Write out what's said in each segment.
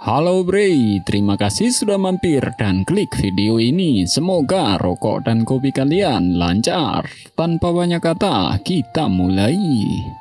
Halo Bre, terima kasih sudah mampir dan klik video ini. Semoga rokok dan kopi kalian lancar. Tanpa banyak kata, kita mulai.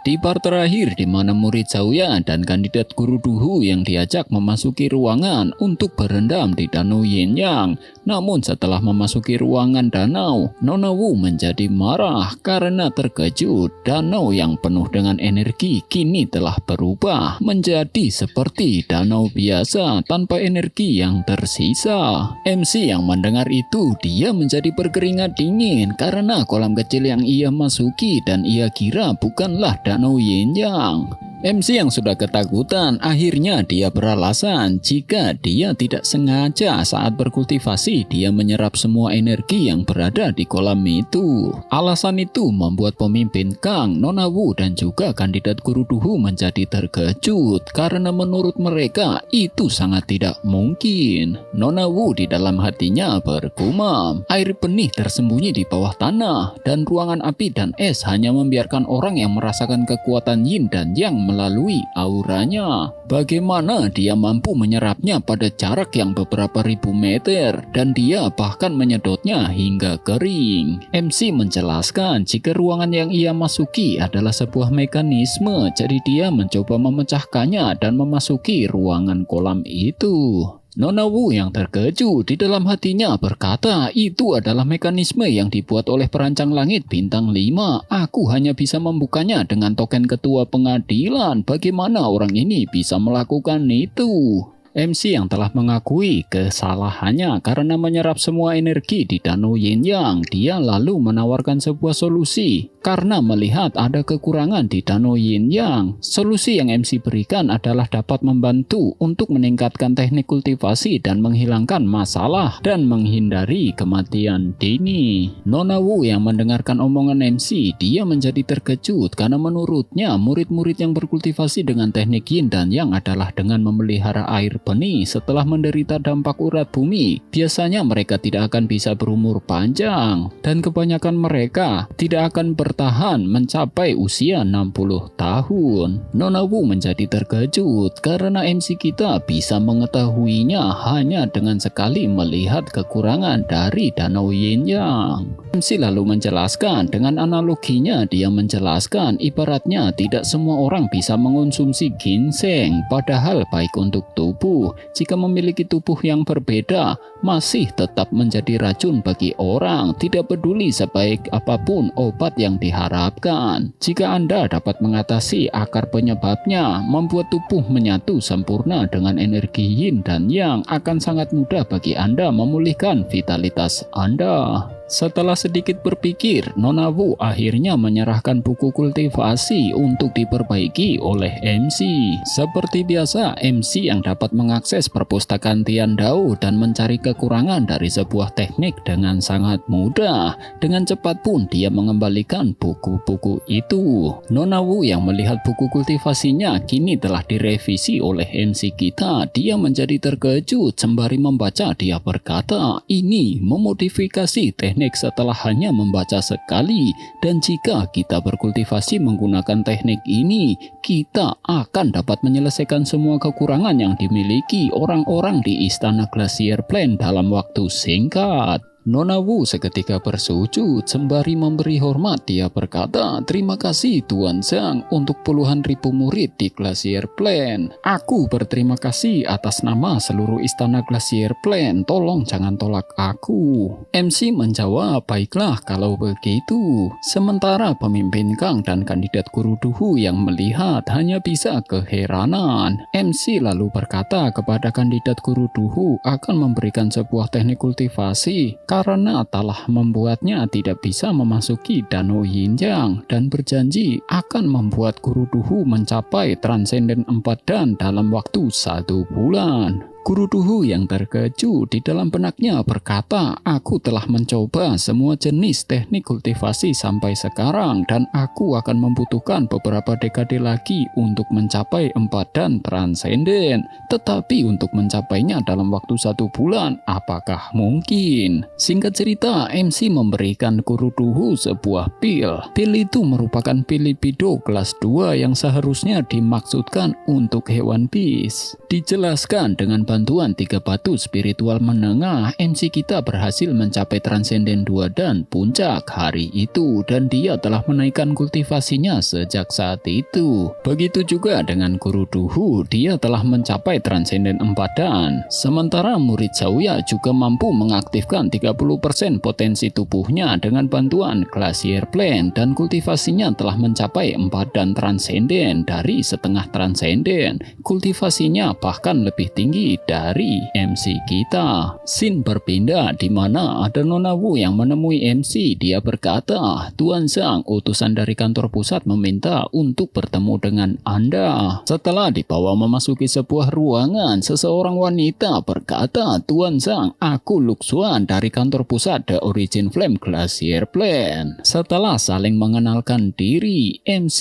Di part terakhir di mana murid Zauya dan kandidat guru Duhu yang diajak memasuki ruangan untuk berendam di danau Yinyang. Namun setelah memasuki ruangan danau, Nona Wu menjadi marah karena terkejut. Danau yang penuh dengan energi kini telah berubah menjadi seperti danau biasa tanpa energi yang tersisa. MC yang mendengar itu, dia menjadi berkeringat dingin karena kolam kecil yang ia masuki dan ia kira bukanlah danau Yinyang. MC yang sudah ketakutan, akhirnya dia beralasan jika dia tidak sengaja saat berkultivasi dia menyerap semua energi yang berada di kolam itu. Alasan itu membuat pemimpin Kang, Nona Wu dan juga kandidat guru Duhu menjadi terkejut karena menurut mereka itu sangat tidak mungkin. Nona Wu di dalam hatinya bergumam, air benih tersembunyi di bawah tanah dan ruangan api dan es hanya membiarkan orang yang merasakan kekuatan yin dan yang melalui auranya. Bagaimana dia mampu menyerapnya pada jarak yang beberapa ribu meter dan dia bahkan menyedotnya hingga kering. MC menjelaskan jika ruangan yang ia masuki adalah sebuah mekanisme, jadi dia mencoba memecahkannya dan memasuki ruangan kolam itu. Nona Wu yang terkejut di dalam hatinya berkata, itu adalah mekanisme yang dibuat oleh perancang langit bintang 5. Aku hanya bisa membukanya dengan token ketua pengadilan. Bagaimana orang ini bisa melakukan itu? MC yang telah mengakui kesalahannya karena menyerap semua energi di danau Yinyang, dia lalu menawarkan sebuah solusi. Karena melihat ada kekurangan di danau Yinyang, solusi yang MC berikan adalah dapat membantu untuk meningkatkan teknik kultivasi dan menghilangkan masalah dan menghindari kematian dini. Nona Wu yang mendengarkan omongan MC, dia menjadi terkejut karena menurutnya murid-murid yang berkultivasi dengan teknik yin dan yang adalah dengan memelihara air benih setelah menderita dampak urat bumi. Biasanya mereka tidak akan bisa berumur panjang dan kebanyakan mereka tidak akan bertahan mencapai usia 60 tahun. Nona Wu menjadi terkejut karena MC kita bisa mengetahuinya hanya dengan sekali melihat kekurangan dari danau Yinyang. MC lalu menjelaskan dengan analoginya, dia menjelaskan ibaratnya tidak semua orang bisa mengonsumsi ginseng padahal baik untuk tubuh. Jika memiliki tubuh yang berbeda, masih tetap menjadi racun bagi orang, tidak peduli sebaik apapun obat yang diharapkan. Jika Anda dapat mengatasi akar penyebabnya, membuat tubuh menyatu sempurna dengan energi yin dan yang, akan sangat mudah bagi Anda memulihkan vitalitas Anda. Setelah sedikit berpikir, Nona Wu akhirnya menyerahkan buku kultivasi untuk diperbaiki oleh MC. Seperti biasa, MC yang dapat mengakses perpustakaan Tian Dao dan mencari kekurangan dari sebuah teknik dengan sangat mudah. Dengan cepat pun dia mengembalikan buku-buku itu. Nona Wu yang melihat buku kultivasinya kini telah direvisi oleh MC kita, dia menjadi terkejut sembari membaca. Dia berkata, ini memodifikasi teknik setelah hanya membaca sekali, dan jika kita berkultivasi menggunakan teknik ini, kita akan dapat menyelesaikan semua kekurangan yang dimiliki orang-orang di Istana Glacier Plain dalam waktu singkat. Nona Wu seketika bersujud sembari memberi hormat. Dia berkata, terima kasih Tuan Zhang untuk puluhan ribu murid di Glacier Plain. Aku berterima kasih atas nama seluruh Istana Glacier Plain. Tolong jangan tolak aku. MC menjawab, baiklah kalau begitu. Sementara pemimpin Kang dan kandidat guru Duhu yang melihat hanya bisa keheranan. MC lalu berkata kepada kandidat guru Duhu akan memberikan sebuah teknik kultivasi karena telah membuatnya tidak bisa memasuki danau Yinyang dan berjanji akan membuat guru Duhu mencapai transenden 4 dan dalam waktu 1 bulan. Guru Duhu yang terkejut di dalam benaknya berkata, aku telah mencoba semua jenis teknik kultivasi sampai sekarang dan aku akan membutuhkan beberapa dekade lagi untuk mencapai 4 dan transenden. Tetapi untuk mencapainya dalam waktu 1 bulan, apakah mungkin? Singkat cerita, MC memberikan Guru Duhu sebuah pil. Pil itu merupakan pil libido kelas 2 yang seharusnya dimaksudkan untuk hewan bis. Dijelaskan dengan bantuan 3 batu spiritual menengah, MC kita berhasil mencapai transenden 2 dan puncak hari itu, dan dia telah menaikkan kultivasinya sejak saat itu. Begitu juga dengan Guru Duhu, dia telah mencapai transenden 4 dan. Sementara murid Xiaoya juga mampu mengaktifkan 30% potensi tubuhnya dengan bantuan Glacier Plant, dan kultivasinya telah mencapai 4 dan transenden dari setengah transenden. Kultivasinya bahkan lebih tinggi dari MC kita. Scene berpindah di mana ada Nona Wu yang menemui MC. Dia berkata, Tuan Zhang, utusan dari kantor pusat meminta untuk bertemu dengan Anda. Setelah dibawa memasuki sebuah ruangan, seseorang wanita berkata, Tuan Zhang, aku Luxuan dari kantor pusat The Origin Flame Glacier Plant. Setelah saling mengenalkan diri, MC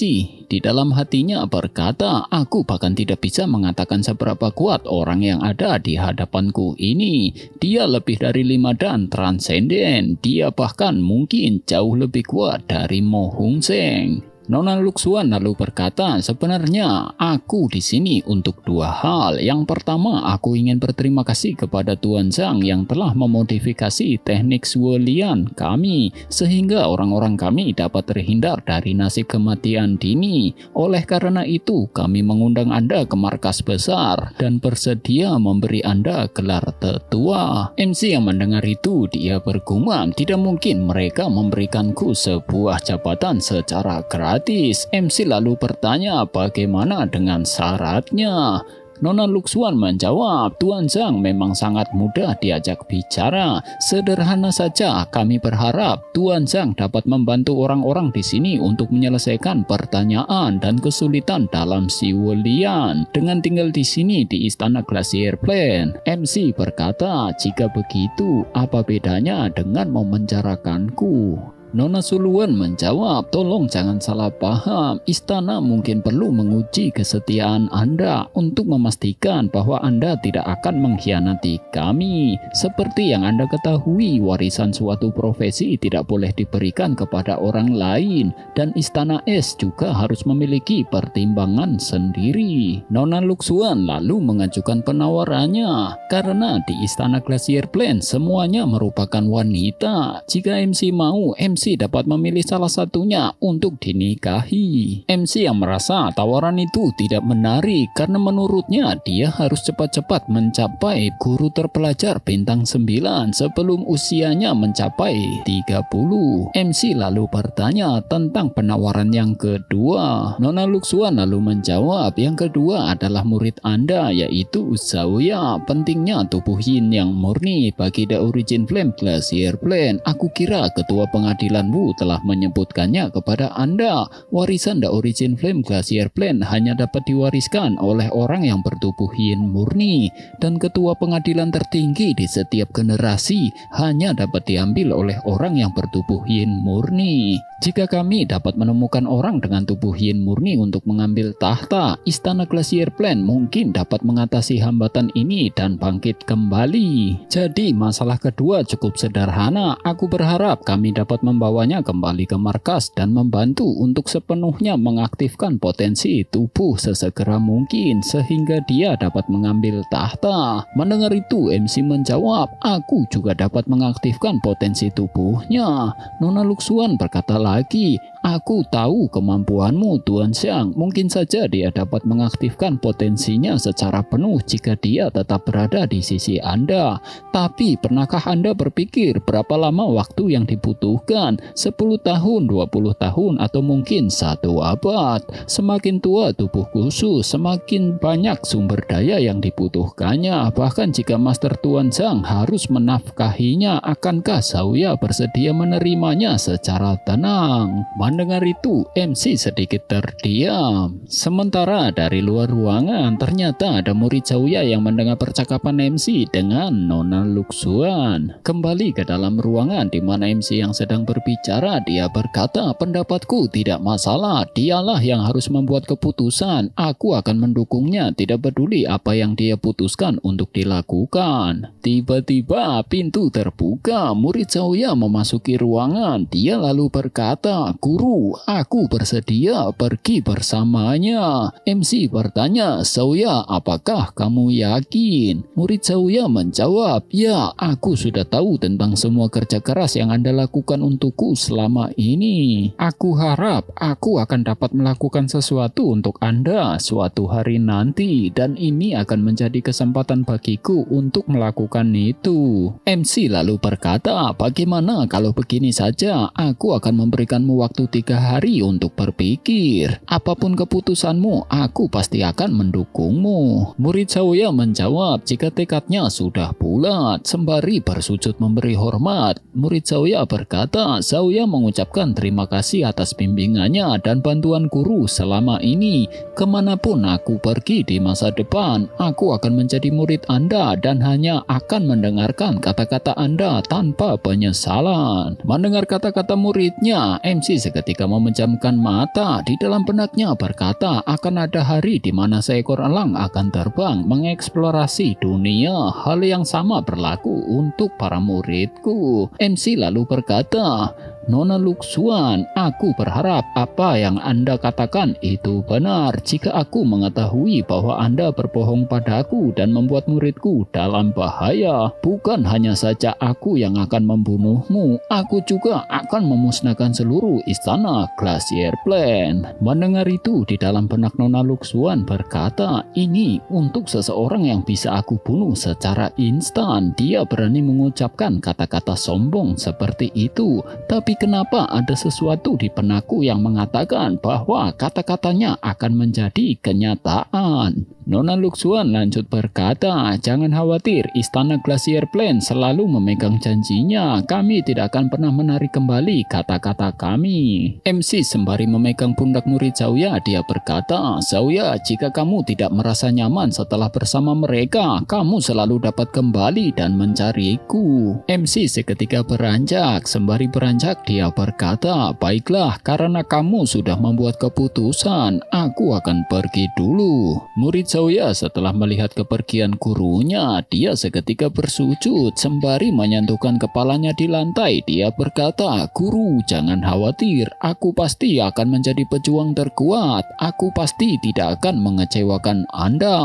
di dalam hatinya berkata, aku bahkan tidak bisa mengatakan seberapa kuat orang yang ada di hadapanku ini. Dia lebih dari 5 dan transenden. Dia bahkan mungkin jauh lebih kuat dari Mo Hung Seng. Nona Luxuan lalu berkata, sebenarnya aku di sini untuk 2 hal. Yang pertama, aku ingin berterima kasih kepada Tuan Zhang yang telah memodifikasi teknik Suolian kami sehingga orang-orang kami dapat terhindar dari nasib kematian dini. Oleh karena itu, kami mengundang Anda ke markas besar dan bersedia memberi Anda gelar tetua. MC yang mendengar itu, dia bergumam, tidak mungkin mereka memberikanku sebuah jabatan secara gratis. MC lalu bertanya, bagaimana dengan syaratnya? Nona Luxuan menjawab, Tuan Zhang memang sangat mudah diajak bicara. Sederhana saja, kami berharap Tuan Zhang dapat membantu orang-orang di sini untuk menyelesaikan pertanyaan dan kesulitan dalam Siwolian dengan tinggal di sini di Istana Glacier Plant. MC berkata, jika begitu, apa bedanya dengan memenjarakanku? Nona Suluan menjawab, tolong jangan salah paham, istana mungkin perlu menguji kesetiaan Anda untuk memastikan bahwa Anda tidak akan mengkhianati kami. Seperti yang Anda ketahui, warisan suatu profesi tidak boleh diberikan kepada orang lain, dan Istana Es juga harus memiliki pertimbangan sendiri. Nona Luxuan lalu mengajukan penawarannya, karena di Istana Glacier Plant semuanya merupakan wanita. Jika MC mau, MC dapat memilih salah satunya untuk dinikahi. MC yang merasa tawaran itu tidak menarik karena menurutnya dia harus cepat-cepat mencapai guru terpelajar bintang 9 sebelum usianya mencapai 30. MC lalu bertanya tentang penawaran yang kedua. Nona Luxuan lalu menjawab, yang kedua adalah murid Anda yaitu Xiaoya. Pentingnya tubuh yin yang murni bagi The Origin Flame Glacier Plant. Aku kira ketua pengadilan Wu telah menyebutkannya kepada Anda. Warisan The Origin Flame Glacier Plant hanya dapat diwariskan oleh orang yang bertubuh yin murni, dan ketua pengadilan tertinggi di setiap generasi hanya dapat diambil oleh orang yang bertubuh yin murni. Jika kami dapat menemukan orang dengan tubuh yin murni untuk mengambil tahta, Istana Glacier Plant mungkin dapat mengatasi hambatan ini dan bangkit kembali. Jadi masalah kedua cukup sederhana. Aku berharap kami dapat membawanya kembali ke markas dan membantu untuk sepenuhnya mengaktifkan potensi tubuh sesegera mungkin sehingga dia dapat mengambil tahta. Mendengar itu, MC menjawab, aku juga dapat mengaktifkan potensi tubuhnya. Nona Luxuan berkata lagi, aku tahu kemampuanmu Tuan Xiang. Mungkin saja dia dapat mengaktifkan potensinya secara penuh jika dia tetap berada di sisi Anda. Tapi pernahkah Anda berpikir berapa lama waktu yang dibutuhkan kemudian 10 tahun, 20 tahun, atau mungkin 1 abad. Semakin tua tubuh khusus, semakin banyak sumber daya yang dibutuhkannya. Bahkan jika Master Tuan Zhang harus menafkahinya, akankah Xiaoya bersedia menerimanya secara tenang? Mendengar itu, MC sedikit terdiam. Sementara dari luar ruangan, ternyata ada murid Xiaoya yang mendengar percakapan MC dengan Nona Luxuan. Kembali ke dalam ruangan di mana MC yang sedang berbicara, dia berkata, pendapatku tidak masalah, dialah yang harus membuat keputusan. Aku akan mendukungnya, tidak peduli apa yang dia putuskan untuk dilakukan. Tiba-tiba pintu terbuka, murid Xiaoya memasuki ruangan. Dia lalu berkata, guru, aku bersedia pergi bersamanya. MC bertanya, Xiaoya, apakah kamu yakin? Murid Xiaoya menjawab, ya, aku sudah tahu tentang semua kerja keras yang Anda lakukan untukku selama ini. Aku harap aku akan dapat melakukan sesuatu untuk Anda suatu hari nanti, dan ini akan menjadi kesempatan bagiku untuk melakukan itu. MC lalu berkata, bagaimana kalau begini saja? Aku akan memberikanmu waktu 3 hari untuk berpikir. Apapun keputusanmu, aku pasti akan mendukungmu. Murid Xiaoya menjawab, jika tekadnya sudah bulat. Sembari bersujud memberi hormat, murid Xiaoya berkata, Xiaoya mengucapkan terima kasih atas bimbingannya dan bantuan guru selama ini. Kemanapun aku pergi di masa depan, aku akan menjadi murid Anda dan hanya akan mendengarkan kata-kata Anda tanpa penyesalan. Mendengar kata-kata muridnya, MC seketika memejamkan mata. Di dalam benaknya berkata, akan ada hari di mana seekor elang akan terbang mengeksplorasi dunia. Hal yang sama berlaku untuk para muridku. MC lalu berkata, Nona Luxuan, aku berharap apa yang Anda katakan itu benar. Jika aku mengetahui bahwa Anda berbohong padaku dan membuat muridku dalam bahaya, bukan hanya saja aku yang akan membunuhmu, aku juga akan memusnahkan seluruh istana Glacier Plain. Mendengar itu, di dalam benak Nona Luxuan berkata, ini untuk seseorang yang bisa aku bunuh secara instan. Dia berani mengucapkan kata-kata sombong seperti itu, tapi kenapa ada sesuatu di benakku yang mengatakan bahwa kata-katanya akan menjadi kenyataan? Nona Luxuan lanjut berkata, jangan khawatir, istana Glacier Plain selalu memegang janjinya. Kami tidak akan pernah menarik kembali kata-kata kami. MC sembari memegang pundak murid Xiaoya, dia berkata, Xiaoya, jika kamu tidak merasa nyaman setelah bersama mereka, kamu selalu dapat kembali dan mencariku. MC seketika beranjak. Sembari beranjak, dia berkata, baiklah, karena kamu sudah membuat keputusan, aku akan pergi dulu. Murid Xiaoya setelah melihat kepergian gurunya, dia seketika bersujud. Sembari menyentuhkan kepalanya di lantai, dia berkata, guru, jangan khawatir, aku pasti akan menjadi pejuang terkuat. Aku pasti tidak akan mengecewakan Anda.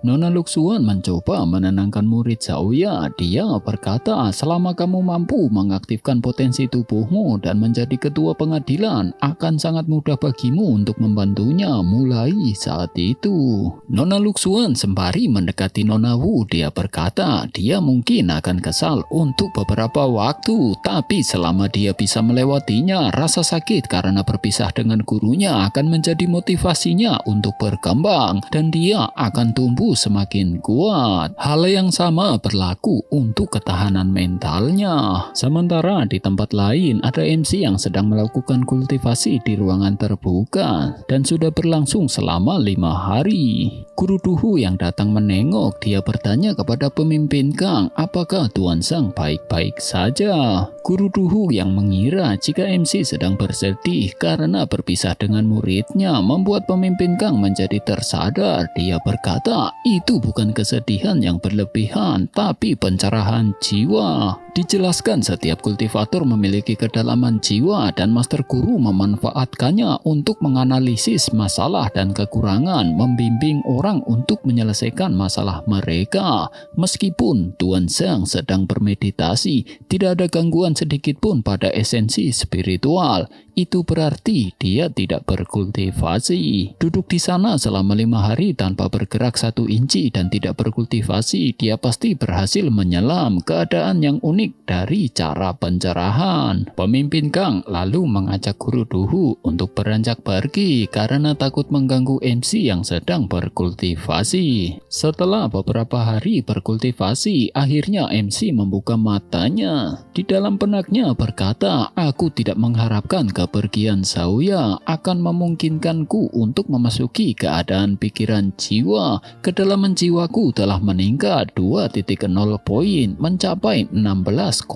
Nona Luxuan mencoba menenangkan murid Xiaoya. Dia berkata, selama kamu mampu mengaktifkan potensi tubuhmu dan menjadi ketua pengadilan, akan sangat mudah bagimu untuk membantunya mulai saat itu. Nona Luxuan sembari mendekati Nona Wu, dia berkata, dia mungkin akan kesal untuk beberapa waktu, tapi selama dia bisa melewatinya, rasa sakit karena berpisah dengan gurunya akan menjadi motivasinya untuk berkembang, dan dia akan tumbuh semakin kuat. Hal yang sama berlaku untuk ketahanan mentalnya. Sementara di tempat lain, ada MC yang sedang melakukan kultivasi di ruangan terbuka dan sudah berlangsung selama 5 hari. Guru Duhu yang datang menengok, dia bertanya kepada pemimpin Kang, apakah Tuan Zhang baik-baik saja? Guru Duhu yang mengira jika MC sedang bersedih karena berpisah dengan muridnya membuat pemimpin Kang menjadi tersadar. Dia berkata, itu bukan kesedihan yang berlebihan, tapi pencerahan jiwa. Dijelaskan setiap kultivator memiliki kedalaman jiwa dan Master Guru memanfaatkannya untuk menganalisis masalah dan kekurangan, membimbing orang untuk menyelesaikan masalah mereka. Meskipun Tuan Zhang sedang bermeditasi, tidak ada gangguan sedikit pun pada esensi spiritual. Itu berarti dia tidak berkultivasi. Duduk di sana selama 5 hari tanpa bergerak 1 inci dan tidak berkultivasi, dia pasti berhasil menyelam. Keadaan yang unik unik dari cara pencerahan. Pemimpin Kang lalu mengajak guru Duhu untuk beranjak pergi karena takut mengganggu MC yang sedang berkultivasi. Setelah beberapa hari berkultivasi, akhirnya MC membuka matanya. Di dalam benaknya berkata, aku tidak mengharapkan kepergian Xiaoya akan memungkinkanku untuk memasuki keadaan pikiran jiwa. Kedalaman jiwaku telah meningkat 2.0 poin mencapai 16,1.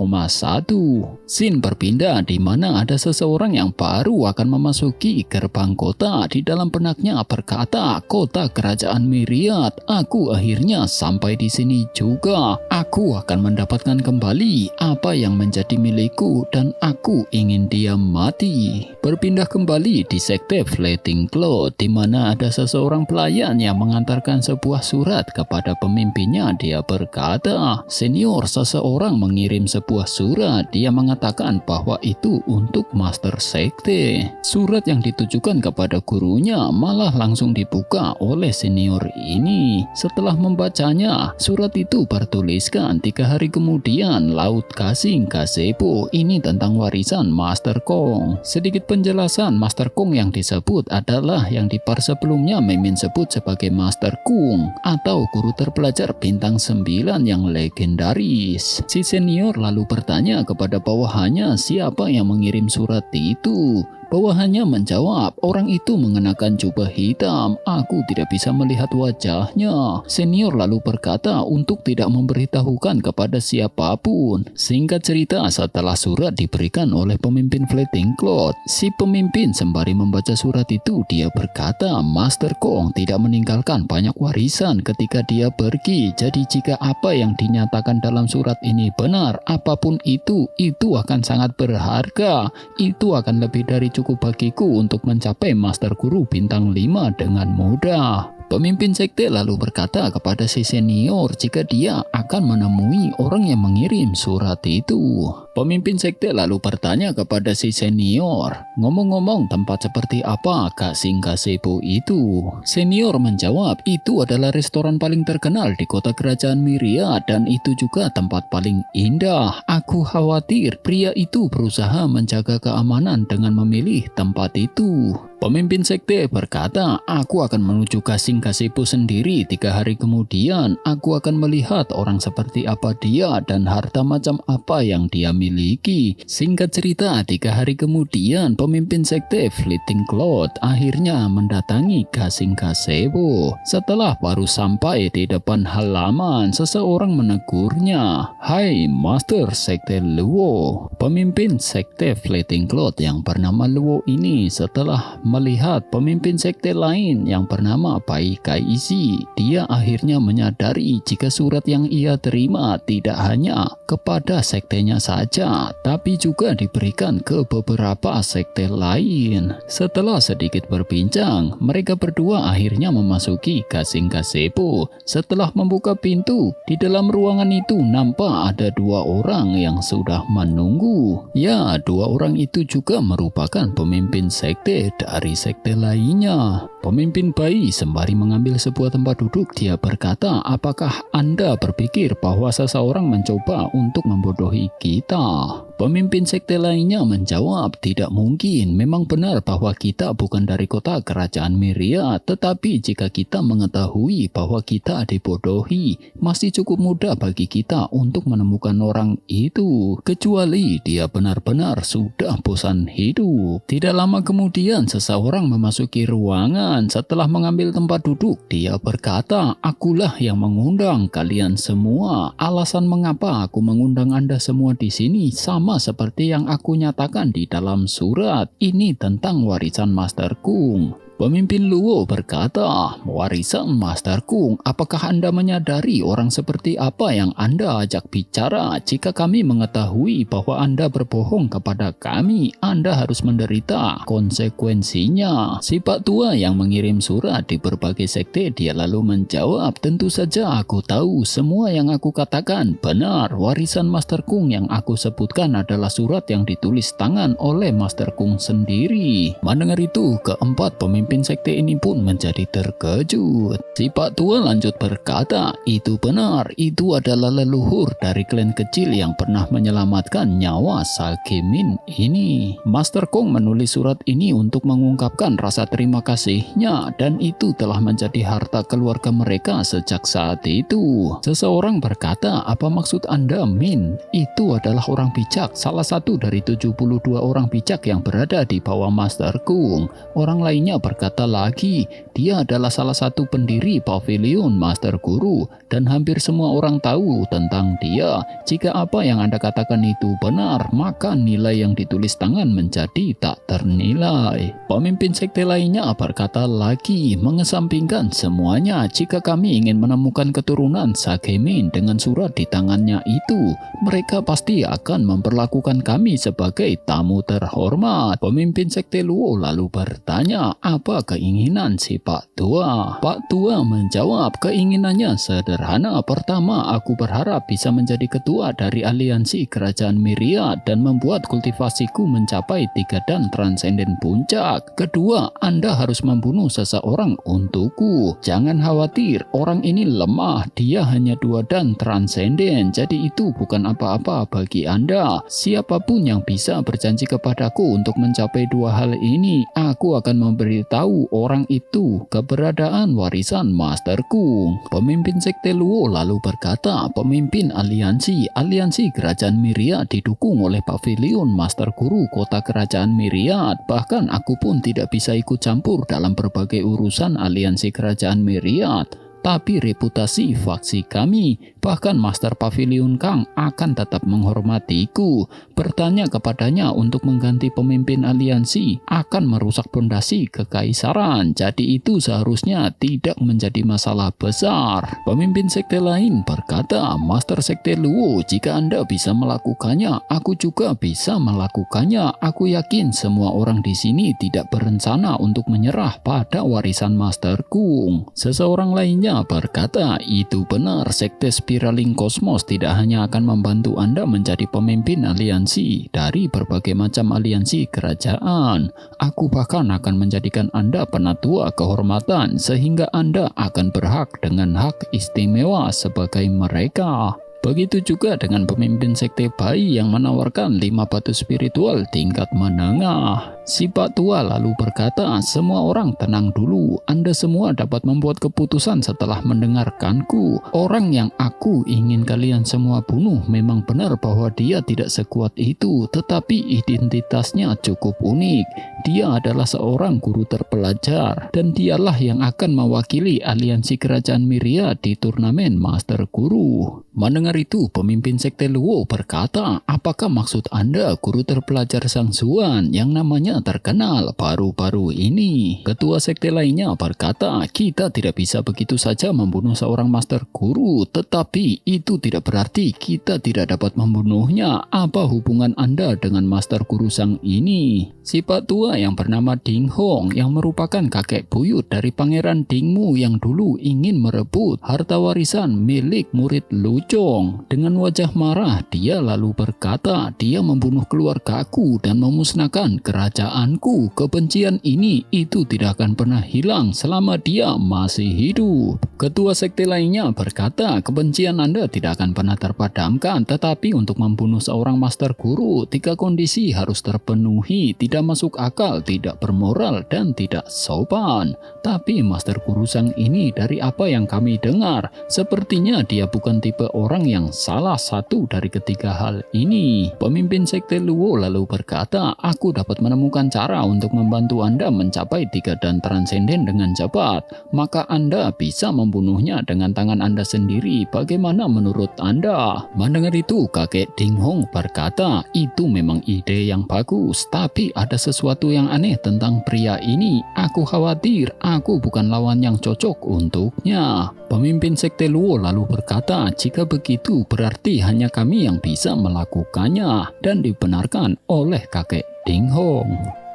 Scene berpindah di mana ada seseorang yang baru akan memasuki gerbang kota. Di dalam benaknya berkata, kota kerajaan Myriad, aku akhirnya sampai di sini juga. Aku akan mendapatkan kembali apa yang menjadi milikku dan aku ingin dia mati. Berpindah kembali di sekte Fleeting Cloud di mana ada seseorang pelayan yang mengantarkan sebuah surat kepada pemimpinnya. Dia berkata, senior, seseorang mengirim sebuah surat. Dia mengatakan bahwa itu untuk Master Sekte. Surat yang ditujukan kepada gurunya malah langsung dibuka oleh senior ini. Setelah membacanya, surat itu bertuliskan 3 hari kemudian Laut Gasing Gazebo. Ini tentang warisan Master Kong. Sedikit penjelasan, Master Kong yang disebut adalah yang di part sebelumnya Mimin sebut sebagai Master Kung atau guru terpelajar bintang 9 yang legendaris. Si senior lalu bertanya kepada bawahannya siapa yang mengirim surat itu. Bawahannya menjawab, orang itu mengenakan jubah hitam. Aku tidak bisa melihat wajahnya. Senior lalu berkata untuk tidak memberitahukan kepada siapapun. Singkat cerita, setelah surat diberikan oleh pemimpin Fleeting Cloud, si pemimpin sembari membaca surat itu, dia berkata, Master Kong tidak meninggalkan banyak warisan ketika dia pergi. Jadi jika apa yang dinyatakan dalam surat ini benar, apapun itu akan sangat berharga. Itu akan lebih dari cukup bagiku untuk mencapai Master Guru bintang 5 dengan mudah. Pemimpin sekte lalu berkata kepada si senior jika dia akan menemui orang yang mengirim surat itu. Pemimpin sekte lalu bertanya kepada si senior, ngomong-ngomong tempat seperti apa Gasing Gazebo itu? Senior menjawab, itu adalah restoran paling terkenal di kota kerajaan Myriad dan itu juga tempat paling indah. Aku khawatir pria itu berusaha menjaga keamanan dengan memilih tempat itu. Pemimpin sekte berkata, aku akan menuju Gasing Gazebo sendiri. 3 hari kemudian, aku akan melihat orang seperti apa dia dan harta macam apa yang dia miliki. Singkat cerita, 3 hari kemudian, pemimpin sekte Fleeting Cloud akhirnya mendatangi Gasing Gazebo. Setelah baru sampai di depan halaman, seseorang menegurnya. Hai Master Sekte Luo. Pemimpin sekte Fleeting Cloud yang bernama Luo ini setelah melihat pemimpin sekte lain yang bernama Bai Kaizi, dia akhirnya menyadari jika surat yang ia terima tidak hanya kepada sektenya saja, tapi juga diberikan ke beberapa sekte lain. Setelah sedikit berbincang, mereka berdua akhirnya memasuki Gasing Gazebo. Setelah membuka pintu, di dalam ruangan itu nampak ada 2 orang yang sudah menunggu. Ya, 2 orang itu juga merupakan pemimpin sekte dari sekte lainnya. Pemimpin Bai sembari mengambil sebuah tempat duduk, dia berkata, apakah Anda berpikir bahwa seseorang mencoba untuk membodohi kita? Pemimpin sekte lainnya menjawab, tidak mungkin. Memang benar bahwa kita bukan dari kota kerajaan Myriad, tetapi jika kita mengetahui bahwa kita dibodohi, masih cukup mudah bagi kita untuk menemukan orang itu, kecuali dia benar-benar sudah bosan hidup. Tidak lama kemudian seseorang memasuki ruangan. Setelah mengambil tempat duduk, dia berkata, akulah yang mengundang kalian semua. Alasan mengapa aku mengundang Anda semua di sini sama seperti yang aku nyatakan di dalam surat. Ini tentang warisan Master Kung. Pemimpin Luo berkata, warisan Master Kung, apakah Anda menyadari orang seperti apa yang Anda ajak bicara? Jika kami mengetahui bahwa Anda berbohong kepada kami, Anda harus menderita konsekuensinya. Si Pak Tua yang mengirim surat di berbagai sekte, dia lalu menjawab, tentu saja aku tahu semua yang aku katakan benar. Warisan Master Kung yang aku sebutkan adalah surat yang ditulis tangan oleh Master Kung sendiri. Mendengar itu, keempat pemimpin pemimpin sekte ini pun menjadi terkejut. Si Pak Tua lanjut berkata, itu benar, itu adalah leluhur dari klan kecil yang pernah menyelamatkan nyawa Sagemin ini. Master Kong menulis surat ini untuk mengungkapkan rasa terima kasihnya, dan itu telah menjadi harta keluarga mereka sejak saat itu. Seseorang berkata, apa maksud Anda, Min? Itu adalah orang bijak, salah satu dari 72 orang bijak yang berada di bawah Master Kung. Orang lainnya berkata lagi, dia adalah salah satu pendiri pavilion Master Guru, dan hampir semua orang tahu tentang dia. Jika apa yang Anda katakan itu benar, maka nilai yang ditulis tangan menjadi tak ternilai. Pemimpin sekte lainnya berkata lagi, mengesampingkan semuanya, jika kami ingin menemukan keturunan Sagemin dengan surat di tangannya itu, mereka pasti akan memperlakukan kami sebagai tamu terhormat. Pemimpin sekte Luo lalu bertanya, apa keinginan si Pak Tua? Pak Tua menjawab, keinginannya sederhana. Pertama, aku berharap bisa menjadi ketua dari aliansi kerajaan Myriad dan membuat kultivasiku mencapai 3 dan transenden puncak. Kedua, Anda harus membunuh seseorang untukku. Jangan khawatir, orang ini lemah, dia hanya 2 dan transenden, jadi itu bukan apa-apa bagi Anda. Siapapun yang bisa berjanji kepadaku untuk mencapai 2 hal ini, aku akan memberitahu orang itu keberadaan warisan Master Kung. Pemimpin sekte Luo lalu berkata, pemimpin aliansi kerajaan Myriad didukung oleh pavilion Master Guru kota kerajaan Myriad. Bahkan aku pun tidak bisa ikut campur dalam berbagai urusan aliansi kerajaan Myriad. Tapi reputasi faksi kami, bahkan Master Pavilion Kang akan tetap menghormatiku. Bertanya kepadanya untuk mengganti pemimpin aliansi akan merusak pondasi kekaisaran, jadi itu seharusnya tidak menjadi masalah besar. Pemimpin sekte lain berkata, Master Sekte Luo, jika Anda bisa melakukannya, aku juga bisa melakukannya. Aku yakin semua orang di sini tidak berencana untuk menyerah pada warisan Master Kung. Seseorang lainnya berkata, itu benar, sekte Spiraling Kosmos tidak hanya akan membantu Anda menjadi pemimpin aliansi dari berbagai macam aliansi kerajaan. Aku bahkan akan menjadikan Anda penatua kehormatan sehingga Anda akan berhak dengan hak istimewa sebagai mereka. Begitu juga dengan pemimpin sekte Bai yang menawarkan 5 batu spiritual tingkat menengah. Si Pak Tua lalu berkata, semua orang tenang dulu, Anda semua dapat membuat keputusan setelah mendengarkanku. Orang yang aku ingin kalian semua bunuh memang benar bahwa dia tidak sekuat itu, tetapi identitasnya cukup unik. Dia adalah seorang guru terpelajar, dan dialah yang akan mewakili aliansi kerajaan Myriad di turnamen Master Guru. Mendengar itu, pemimpin sekte Luo berkata, apakah maksud Anda guru terpelajar Sang Zuan yang namanya terkenal baru-baru ini? Ketua sekte lainnya berkata, kita tidak bisa begitu saja membunuh seorang Master Guru, tetapi itu tidak berarti kita tidak dapat membunuhnya. Apa hubungan Anda dengan Master Guru Sang ini? Si Pak Tua yang bernama Ding Hong yang merupakan kakek buyut dari Pangeran Dingmu yang dulu ingin merebut harta warisan milik murid Lu Chong. Dengan wajah marah, dia lalu berkata, dia membunuh keluargaku dan memusnahkan kerajaanku. Kebencian ini itu tidak akan pernah hilang selama dia masih hidup. Ketua sekte lainnya berkata, kebencian Anda tidak akan pernah terpadamkan, tetapi untuk membunuh seorang Master Guru, 3 kondisi harus terpenuhi, tidak masuk akal, tidak bermoral, dan tidak sopan. Tapi Master Guru Sang ini, dari apa yang kami dengar, sepertinya dia bukan tipe orang yang salah satu dari ketiga hal ini. Pemimpin sekte Luo lalu berkata, aku dapat menemukan cara untuk membantu Anda mencapai 3 dan transenden dengan cepat. Maka Anda bisa membunuhnya dengan tangan Anda sendiri. Bagaimana menurut Anda? Mendengar itu, kakek Ding Hong berkata, itu memang ide yang bagus, tapi ada sesuatu yang aneh tentang pria ini. Aku khawatir aku bukan lawan yang cocok untuknya. Pemimpin sekte Luo lalu berkata, jika begitu berarti hanya kami yang bisa melakukannya, dan dibenarkan oleh kakek Ding Hong.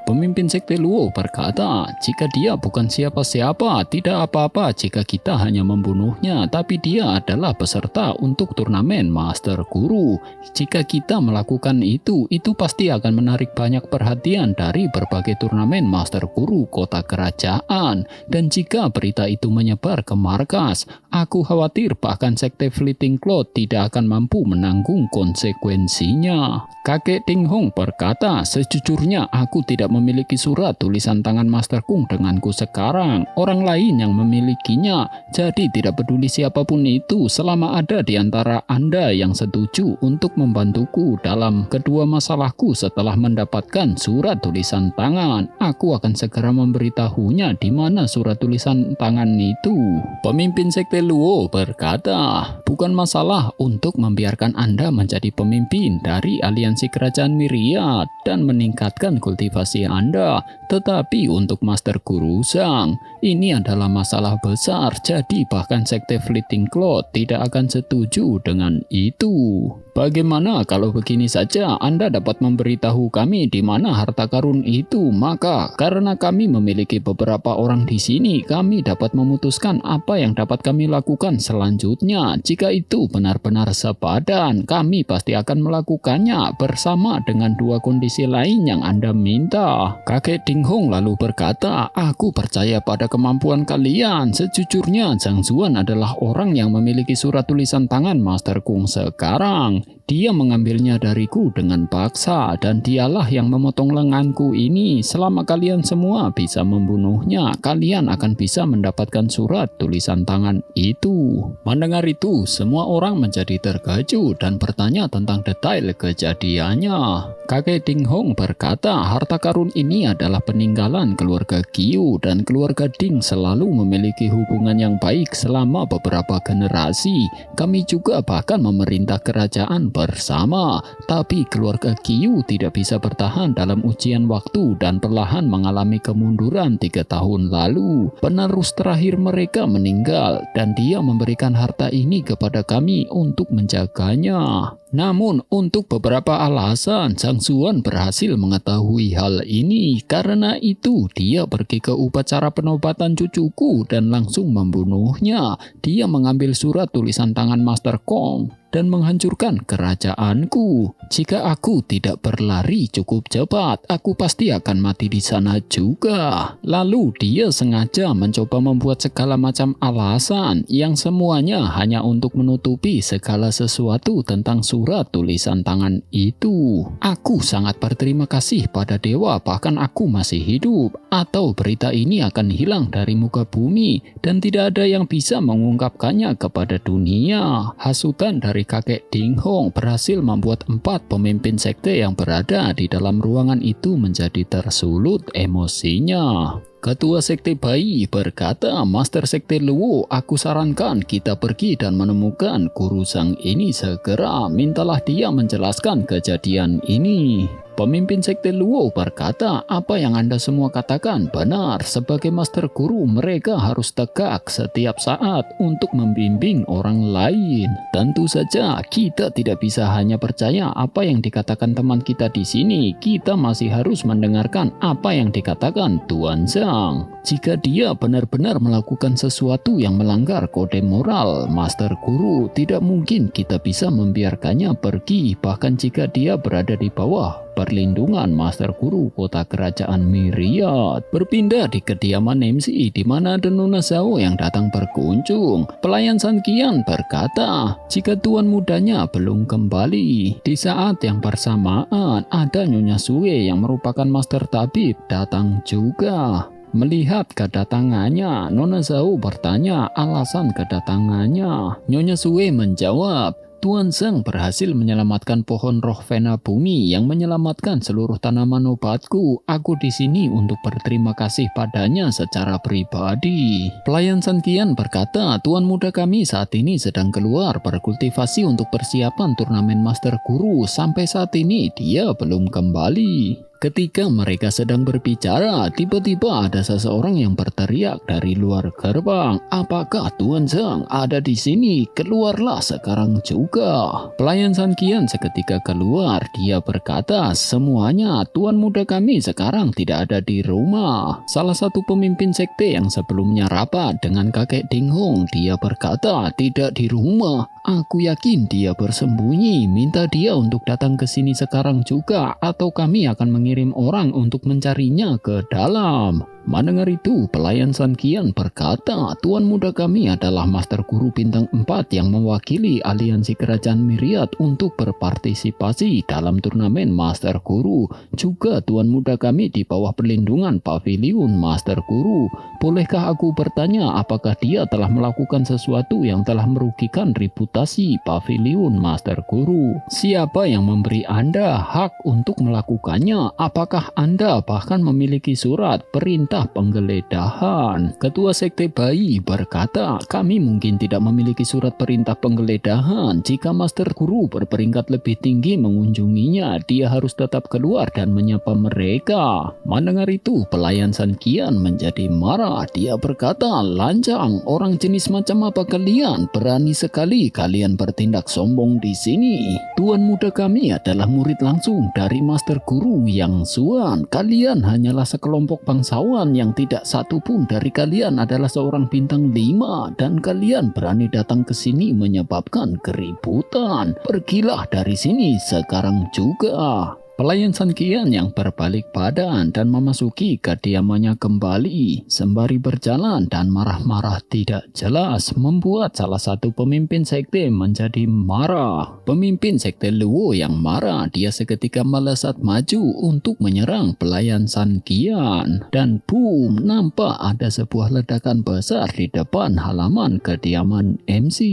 Pemimpin Sekte Luo berkata, jika dia bukan siapa-siapa, tidak apa-apa jika kita hanya membunuhnya, tapi dia adalah peserta untuk turnamen Master Guru. Jika kita melakukan itu pasti akan menarik banyak perhatian dari berbagai turnamen Master Guru kota kerajaan. Dan jika berita itu menyebar ke markas, aku khawatir bahkan Sekte Fleeting Cloud tidak akan mampu menanggung konsekuensinya. Kakek Ding Hong berkata, sejujurnya aku tidak memiliki surat tulisan tangan Master Kung denganku sekarang. Orang lain yang memilikinya. Jadi tidak peduli siapapun itu, selama ada di antara Anda yang setuju untuk membantuku dalam kedua masalahku setelah mendapatkan surat tulisan tangan, aku akan segera memberitahunya di mana surat tulisan tangan itu. Pemimpin Sekte Luo berkata, bukan masalah untuk membiarkan Anda menjadi pemimpin dari aliansi kerajaan Myriad dan meningkatkan kultivasi Anda, tetapi untuk Master Guru Zhang, ini adalah masalah besar, jadi bahkan Sekte Fleeting Cloud tidak akan setuju dengan itu. Bagaimana kalau begini saja, Anda dapat memberitahu kami di mana harta karun itu, maka karena kami memiliki beberapa orang di sini, kami dapat memutuskan apa yang dapat kami lakukan selanjutnya. Jika itu benar-benar sepadan, kami pasti akan melakukannya bersama dengan dua kondisi lain yang Anda minta. Kakek Ding Hong lalu berkata, aku percaya pada kemampuan kalian. Sejujurnya Zhang Zuan adalah orang yang memiliki surat tulisan tangan Master Kung sekarang. Dia mengambilnya dariku dengan paksa dan dialah yang memotong lenganku ini. Selama kalian semua bisa membunuhnya, kalian akan bisa mendapatkan surat tulisan tangan itu. Mendengar itu, semua orang menjadi terkejut dan bertanya tentang detail kejadiannya. Kakek Ding Hong berkata, harta karun ini adalah peninggalan keluarga Qiu dan keluarga Ding selalu memiliki hubungan yang baik selama beberapa generasi. Kami juga bahkan memerintah kerajaan bersama, tapi keluarga Qiu tidak bisa bertahan dalam ujian waktu dan perlahan mengalami kemunduran 3 tahun lalu. Penerus terakhir mereka meninggal dan dia memberikan harta ini kepada kami untuk menjaganya. Namun untuk beberapa alasan Zhang Zuan berhasil mengetahui hal ini. Karena itu dia pergi ke upacara penobatan cucuku dan langsung membunuhnya. Dia mengambil surat tulisan tangan Master Kong dan menghancurkan kerajaanku. Jika aku tidak berlari cukup cepat, aku pasti akan mati di sana juga. Lalu dia sengaja mencoba membuat segala macam alasan yang semuanya hanya untuk menutupi segala sesuatu tentang surat tulisan tangan itu. Aku sangat berterima kasih pada dewa, bahkan aku masih hidup, atau berita ini akan hilang dari muka bumi dan tidak ada yang bisa mengungkapkannya kepada dunia. Hasutan dari kakek Ding Hong berhasil membuat 4 pemimpin sekte yang berada di dalam ruangan itu menjadi tersulut emosinya. Ketua Sekte Bai berkata, Master Sekte Luo, aku sarankan kita pergi dan menemukan Guru Zhang ini segera. Mintalah dia menjelaskan kejadian ini. Pemimpin Sekte Luo berkata, apa yang Anda semua katakan benar. Sebagai Master Guru, mereka harus tegak setiap saat untuk membimbing orang lain. Tentu saja, kita tidak bisa hanya percaya apa yang dikatakan teman kita di sini. Kita masih harus mendengarkan apa yang dikatakan Tuan Zhang. Jika dia benar-benar melakukan sesuatu yang melanggar kode moral Master Guru, tidak mungkin kita bisa membiarkannya pergi, bahkan jika dia berada di bawah perlindungan Master Guru kota kerajaan Myriad. Berpindah di kediaman MC di mana ada Nona Zhao yang datang berkunjung. Pelayan San Qian berkata, jika tuan mudanya belum kembali. Di saat yang bersamaan ada Nyonya Sue yang merupakan Master Tabib datang juga. Melihat kedatangannya, Nona Zhao bertanya alasan kedatangannya. Nyonya Sue menjawab, Tuan Zhang berhasil menyelamatkan pohon roh Vena Bumi yang menyelamatkan seluruh tanaman obatku. Aku di sini untuk berterima kasih padanya secara pribadi. Pelayan San Qian berkata, Tuan muda kami saat ini sedang keluar berkultivasi untuk persiapan turnamen Master Guru. Sampai saat ini dia belum kembali. Ketika mereka sedang berbicara, tiba-tiba ada seseorang yang berteriak dari luar gerbang, "Apakah Tuan Zhang ada di sini? Keluarlah sekarang juga." Pelayan San Qian seketika keluar. Dia berkata, "Semuanya, Tuan muda kami sekarang tidak ada di rumah." Salah satu pemimpin sekte yang sebelumnya rapat dengan kakek Ding Hong, dia berkata, "Tidak di rumah. Aku yakin dia bersembunyi. Minta dia untuk datang ke sini sekarang juga, atau kami akan mengirim orang untuk mencarinya ke dalam." Mendengar itu, pelayan San Qian berkata, "Tuan muda kami adalah Master Guru Bintang 4 yang mewakili aliansi kerajaan Myriad untuk berpartisipasi dalam turnamen Master Guru. Juga Tuan muda kami di bawah perlindungan Paviliun Master Guru. Bolehkah aku bertanya apakah dia telah melakukan sesuatu yang telah merugikan reputasi Paviliun Master Guru? Siapa yang memberi Anda hak untuk melakukannya? Apakah Anda bahkan memiliki surat perintah penggeledahan?" Ketua Sekte Bai berkata, "Kami mungkin tidak memiliki surat perintah penggeledahan. Jika Master Guru berperingkat lebih tinggi mengunjunginya, dia harus tetap keluar dan menyapa mereka." Mendengar itu, pelayan San Qian menjadi marah. Dia berkata, "Lancang, orang jenis macam apa kalian? Berani sekali kalian bertindak sombong di sini. Tuan muda kami adalah murid langsung dari Master Guru Yang Xuan. Kalian hanyalah sekelompok bangsawan yang tidak satu pun dari kalian adalah seorang bintang 5, dan kalian berani datang ke sini menyebabkan keributan. Pergilah dari sini sekarang juga." Pelayan San Qian yang berbalik badan dan memasuki kediamannya kembali sembari berjalan dan marah-marah tidak jelas membuat salah satu pemimpin sekte menjadi marah. Pemimpin sekte Luo yang marah, dia seketika melesat maju untuk menyerang pelayan San Qian, dan boom, nampak ada sebuah ledakan besar di depan halaman kediaman MC.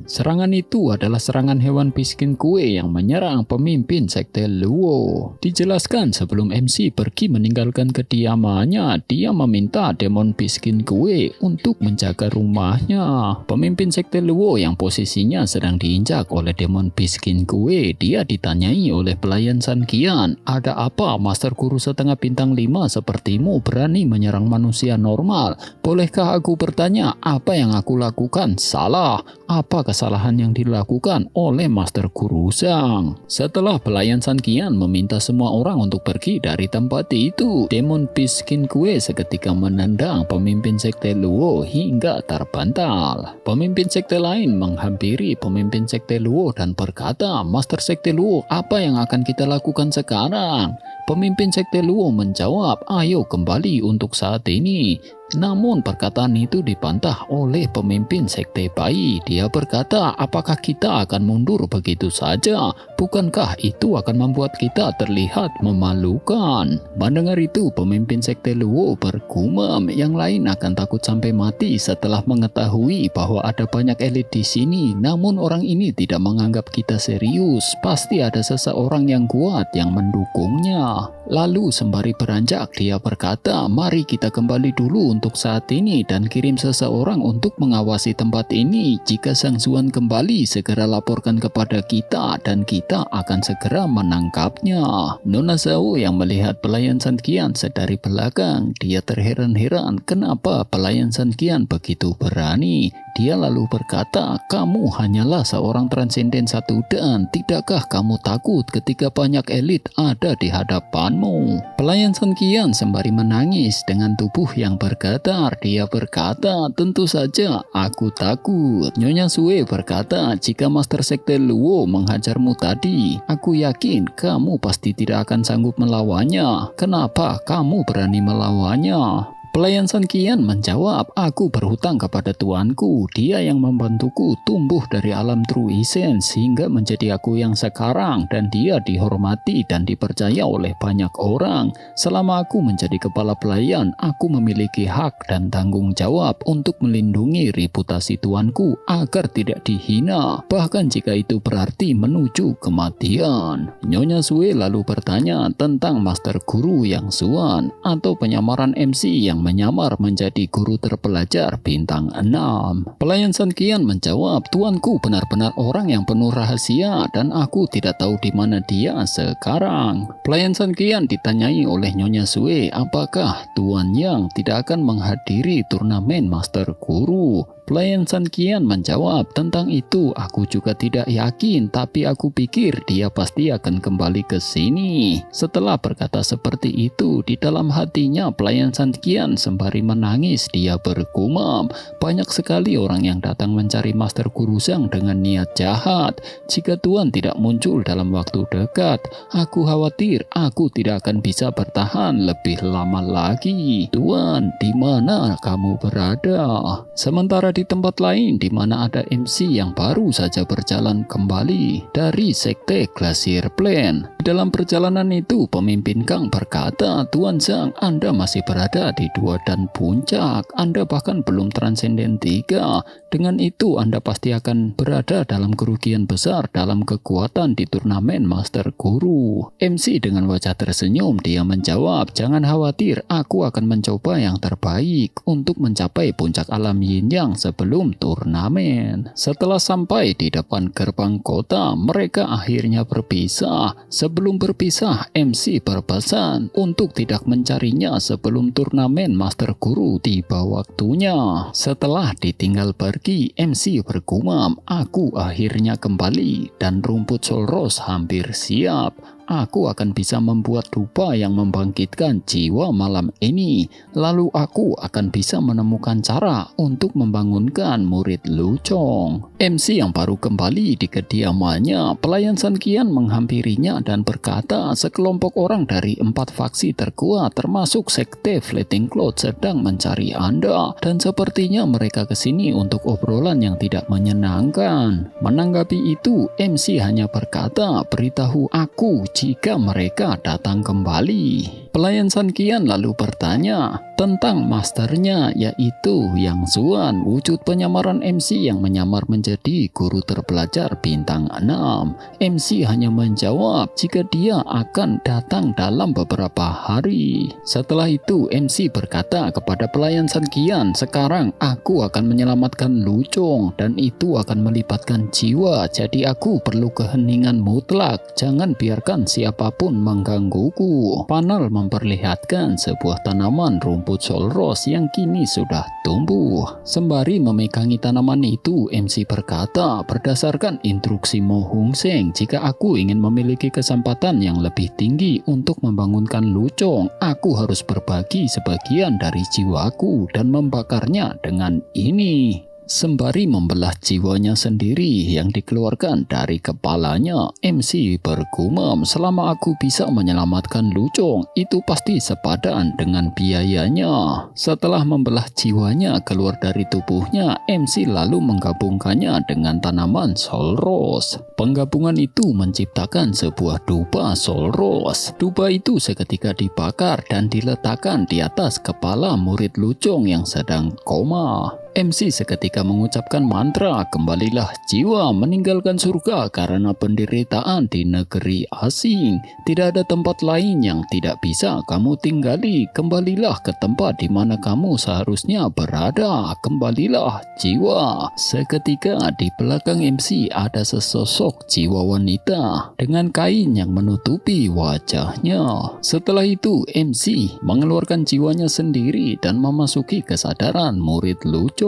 Serangan itu adalah serangan hewan biskin kue yang menyerang pemimpin sekte Luo. Dijelaskan sebelum MC pergi meninggalkan kediamannya, dia meminta demon biskin kue untuk menjaga rumahnya. Pemimpin sekte Luo yang posisinya sedang diinjak oleh demon biskin kue, dia ditanyai oleh pelayan San Qian, "Ada apa Master Guru setengah bintang 5 sepertimu berani menyerang manusia normal? Bolehkah aku bertanya apa yang aku lakukan salah? Apa kesalahan yang dilakukan oleh Master Guru Zhang?" Setelah pelayan San Qian meminta semua orang untuk pergi dari tempat itu, demon biskin kue seketika menendang pemimpin sekte Luo hingga terbantal. Pemimpin sekte lain menghampiri pemimpin sekte Luo dan berkata, "Master sekte Luo, apa yang akan kita lakukan sekarang?" Pemimpin sekte Luo menjawab, "Ayo kembali untuk saat ini." Namun perkataan itu dibantah oleh pemimpin sekte Bai. Dia berkata, "Apakah kita akan mundur begitu saja? Bukankah itu akan membuat kita terlihat memalukan?" Mendengar itu, pemimpin sekte Luo bergumam, "Yang lain akan takut sampai mati setelah mengetahui bahwa ada banyak elit di sini. Namun orang ini tidak menganggap kita serius. Pasti ada seseorang yang kuat yang mendukungnya." Lalu sembari beranjak, dia berkata, "Mari kita kembali dulu untuk saat ini dan kirim seseorang untuk mengawasi tempat ini. Jika Sang Xuan kembali, segera laporkan kepada kita dan kita akan segera menangkapnya." Nona Zhao yang melihat pelayan San Qian dari belakang, dia terheran-heran kenapa pelayan San Qian begitu berani. Dia lalu berkata, "Kamu hanyalah seorang transenden satu dan tidakkah kamu takut ketika banyak elit ada di hadapanmu?" Pelayan San Qian sembari menangis dengan tubuh yang bergetar. Dia berkata, "Tentu saja aku takut." Nyonya Sue berkata, "Jika Master Sekte Luo menghajarmu tadi, aku yakin kamu pasti tidak akan sanggup melawannya. Kenapa kamu berani melawannya?" Pelayan San Qian menjawab, "Aku berhutang kepada tuanku. Dia yang membantuku tumbuh dari alam True Essence hingga menjadi aku yang sekarang, dan dia dihormati dan dipercaya oleh banyak orang. Selama aku menjadi kepala pelayan, aku memiliki hak dan tanggung jawab untuk melindungi reputasi tuanku agar tidak dihina, bahkan jika itu berarti menuju kematian." Nyonya Sue lalu bertanya tentang Master Guru Yang Xuan atau penyamaran MC yang menyamar menjadi guru terpelajar bintang 6. Pelayan San Qian menjawab, "Tuanku benar-benar orang yang penuh rahasia dan aku tidak tahu di mana dia sekarang." Pelayan San Qian ditanyai oleh Nyonya Sue, apakah Tuan Yang tidak akan menghadiri turnamen Master Guru. Pelayan San Qian menjawab, "Tentang itu aku juga tidak yakin, tapi aku pikir dia pasti akan kembali ke sini." Setelah berkata seperti itu, di dalam hatinya pelayan San Qian sembari menangis dia bergumam, "Banyak sekali orang yang datang mencari Master Guru Zhang dengan niat jahat. Jika Tuan tidak muncul dalam waktu dekat, aku khawatir aku tidak akan bisa bertahan lebih lama lagi. Tuan, di mana kamu berada?" Sementara di tempat lain di mana ada MC yang baru saja berjalan kembali dari sekte Glacier Plain. Dalam perjalanan itu, pemimpin Kang berkata, "Tuan Zhang, Anda masih berada di 2 dan puncak. Anda bahkan belum transenden 3. Dengan itu, Anda pasti akan berada dalam kerugian besar dalam kekuatan di turnamen Master Guru." MC dengan wajah tersenyum, dia menjawab, "Jangan khawatir, aku akan mencoba yang terbaik untuk mencapai puncak alam yin yang sebelum turnamen." Setelah sampai di depan gerbang kota, mereka akhirnya berpisah. Sebelum berpisah, MC berpesan untuk tidak mencarinya sebelum turnamen Master Guru tiba waktunya. Setelah ditinggal pergi, MC bergumam, "Aku akhirnya kembali dan rumput Solros hampir siap. Aku akan bisa membuat dupa yang membangkitkan jiwa malam ini. Lalu aku akan bisa menemukan cara untuk membangunkan murid Lu Chong." MC yang baru kembali di kediamannya, pelayan San Qian menghampirinya dan berkata, "Sekelompok orang dari 4 faksi terkuat termasuk sekte Flying Cloud sedang mencari Anda, dan sepertinya mereka kesini untuk obrolan yang tidak menyenangkan." Menanggapi itu, MC hanya berkata, "Beritahu aku jika mereka datang kembali." Pelayan San Qian lalu bertanya tentang masternya, yaitu Yang Xuan, wujud penyamaran MC yang menyamar menjadi guru terpelajar bintang 6. MC hanya menjawab jika dia akan datang dalam beberapa hari. Setelah itu MC berkata kepada pelayan San Qian, "Sekarang aku akan menyelamatkan Lu Chong dan itu akan melibatkan jiwa, jadi aku perlu keheningan mutlak. Jangan biarkan siapapun menggangguku." Panel memperlihatkan sebuah tanaman rumput Solros yang kini sudah tumbuh. Sembari memegangi tanaman itu, MC berkata, "Berdasarkan instruksi Mo Hung Seng, jika aku ingin memiliki kesempatan yang lebih tinggi untuk membangunkan Lu Chong, aku harus berbagi sebagian dari jiwaku dan membakarnya dengan ini." Sembari membelah jiwanya sendiri yang dikeluarkan dari kepalanya, MC bergumam, "Selama aku bisa menyelamatkan Lu Chong, itu pasti sepadan dengan biayanya." Setelah membelah jiwanya keluar dari tubuhnya, MC lalu menggabungkannya dengan tanaman Solros. Penggabungan itu menciptakan sebuah dupa Solros. Dupa itu seketika dibakar dan diletakkan di atas kepala murid Lu Chong yang sedang koma. MC seketika mengucapkan mantra, "Kembalilah jiwa, meninggalkan surga karena penderitaan di negeri asing. Tidak ada tempat lain yang tidak bisa kamu tinggali. Kembalilah ke tempat di mana kamu seharusnya berada. Kembalilah jiwa." Seketika di belakang MC ada sesosok jiwa wanita dengan kain yang menutupi wajahnya. Setelah itu MC mengeluarkan jiwanya sendiri dan memasuki kesadaran murid Lu Chong.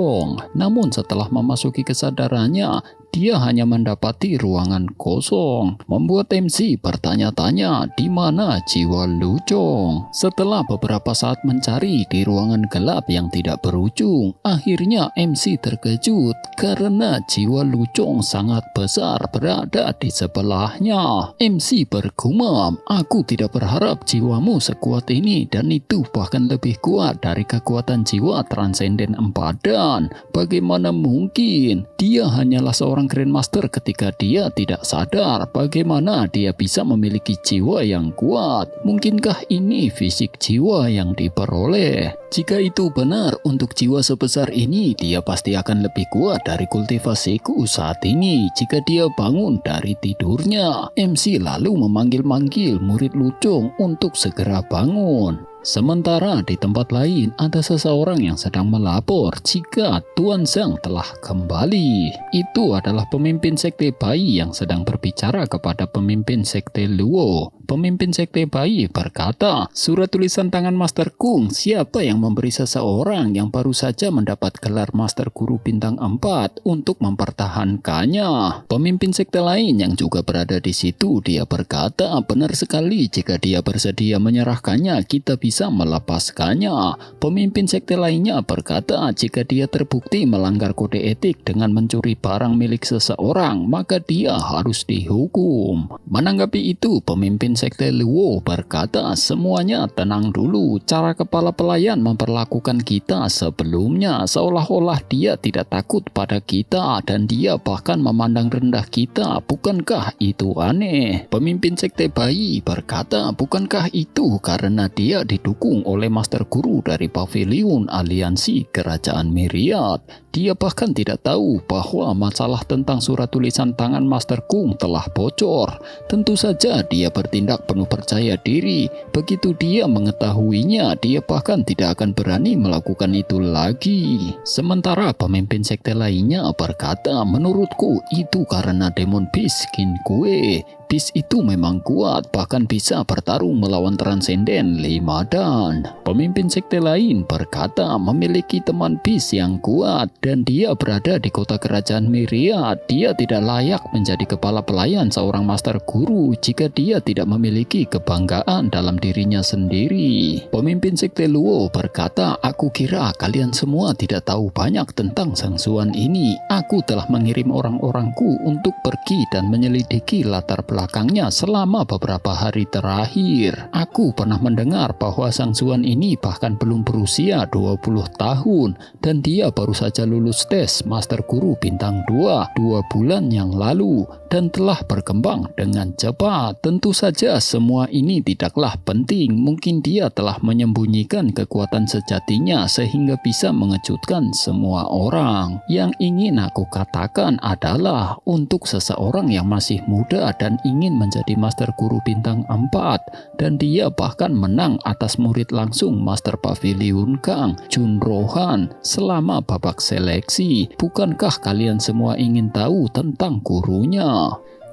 Namun setelah memasuki kesadarannya, dia hanya mendapati ruangan kosong, membuat MC bertanya-tanya di mana jiwa Lu Chong. Setelah beberapa saat mencari di ruangan gelap yang tidak berujung, akhirnya MC terkejut karena jiwa Lu Chong sangat besar berada di sebelahnya. MC bergumam, "Aku tidak berharap jiwamu sekuat ini, dan itu bahkan lebih kuat dari kekuatan jiwa transenden 4 dan. Bagaimana mungkin? Dia hanyalah seorang Grandmaster ketika dia tidak sadar. Bagaimana dia bisa memiliki jiwa yang kuat? Mungkinkah ini fisik jiwa yang diperoleh? Jika itu benar, untuk jiwa sebesar ini, dia pasti akan lebih kuat dari kultivasiku saat ini jika dia bangun dari tidurnya." MC lalu memanggil-manggil murid Lu Chong untuk segera bangun. Sementara di tempat lain ada seseorang yang sedang melapor jika Tuan Zhang telah kembali. Itu adalah pemimpin sekte Bai yang sedang berbicara kepada pemimpin sekte Luo. Pemimpin sekte Bai berkata, surat tulisan tangan Master Kung, siapa yang memberi seseorang yang baru saja mendapat gelar Master Guru Bintang 4 untuk mempertahankannya. Pemimpin sekte lain yang juga berada di situ, dia berkata, benar sekali, jika dia bersedia menyerahkannya, kita bisa melepaskannya. Pemimpin sekte lainnya berkata, jika dia terbukti melanggar kode etik dengan mencuri barang milik seseorang, maka dia harus dihukum. Menanggapi itu, pemimpin sekte Luo berkata, semuanya tenang dulu. Cara kepala pelayan memperlakukan kita sebelumnya seolah-olah dia tidak takut pada kita dan dia bahkan memandang rendah kita. Bukankah itu aneh? Pemimpin sekte Bai berkata, bukankah itu karena dia didukung oleh Master Guru dari Paviliun Aliansi Kerajaan Myriad? Dia bahkan tidak tahu bahwa masalah tentang surat tulisan tangan Master Kung telah bocor. Tentu saja dia bertindak penuh percaya diri. Begitu dia mengetahuinya, dia bahkan tidak akan berani melakukan itu lagi. Sementara pemimpin sekte lainnya berkata, menurutku itu karena Demon Beast Qin Kue. Beast itu memang kuat, bahkan bisa bertarung melawan Transenden 5 dan. Pemimpin sekte lain berkata memiliki teman Beast yang kuat dan dia berada di kota kerajaan Myriad. Dia tidak layak menjadi kepala pelayan seorang Master Guru jika dia tidak memiliki kebanggaan dalam dirinya sendiri. Pemimpin sekte Luo berkata, aku kira kalian semua tidak tahu banyak tentang Zhang Xuan ini. Aku telah mengirim orang-orangku untuk pergi dan menyelidiki latar belakangnya selama beberapa hari terakhir. Aku pernah mendengar bahwa Zhang Xuan ini bahkan belum berusia 20 tahun dan dia baru saja lulus tes Master Guru Bintang 2 bulan yang lalu dan telah berkembang dengan cepat. Tentu saja semua ini tidaklah penting. Mungkin dia telah menyembunyikan kekuatan sejatinya sehingga bisa mengejutkan semua orang. Yang ingin aku katakan adalah untuk seseorang yang masih muda dan ingin menjadi Master Guru Bintang 4 dan dia bahkan menang atas murid langsung Master Paviliun Kang Jun Rohan selama babak seleksi. Bukankah kalian semua ingin tahu tentang gurunya?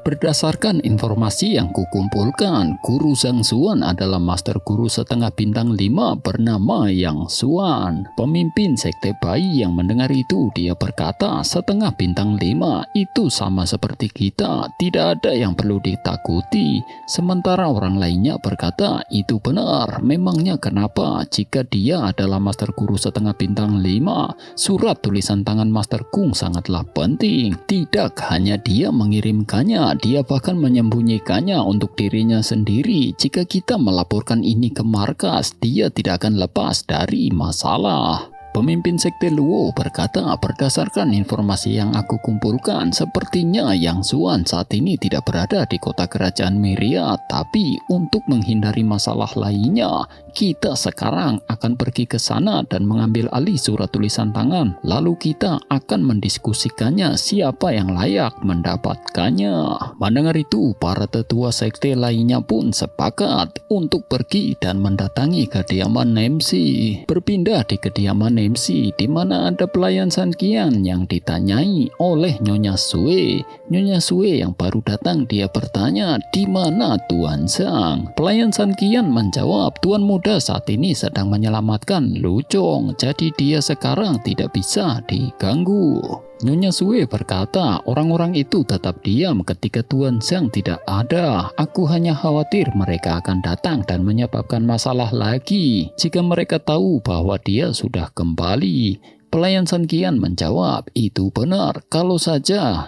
Berdasarkan informasi yang kukumpulkan, Guru Zhang Xuan adalah Master Guru setengah bintang 5 bernama Yang Xuan. Pemimpin sekte Bai yang mendengar itu, dia berkata, setengah bintang 5 itu sama seperti kita, tidak ada yang perlu ditakuti. Sementara orang lainnya berkata, itu benar, memangnya kenapa jika dia adalah Master Guru setengah bintang 5, surat tulisan tangan Master Kung sangatlah penting. Tidak hanya dia mengirimkannya, dia bahkan menyembunyikannya untuk dirinya sendiri. Jika kita melaporkan ini ke markas, dia tidak akan lepas dari masalah. Pemimpin sekte Luo berkata, berdasarkan informasi yang aku kumpulkan, sepertinya Yang Xuan saat ini tidak berada di kota kerajaan Myriad. Tapi untuk menghindari masalah lainnya, kita sekarang akan pergi ke sana dan mengambil alih surat tulisan tangan. Lalu kita akan mendiskusikannya siapa yang layak mendapatkannya. Mendengar itu, para tetua sekte lainnya pun sepakat untuk pergi dan mendatangi kediaman Nemsi. Berpindah di kediaman MC di mana ada pelayan San Qian yang ditanyai oleh Nyonya Sue. Nyonya Sue yang baru datang, dia bertanya, di mana Tuan Zhang? Pelayan San Qian menjawab, tuan muda saat ini sedang menyelamatkan Lu Chong, jadi dia sekarang tidak bisa diganggu. Nyonya Sue berkata, orang-orang itu tetap diam ketika Tuan Zhang tidak ada. Aku hanya khawatir mereka akan datang dan menyebabkan masalah lagi jika mereka tahu bahwa dia sudah kembali. Pelayan San Qian menjawab, itu benar. Kalau saja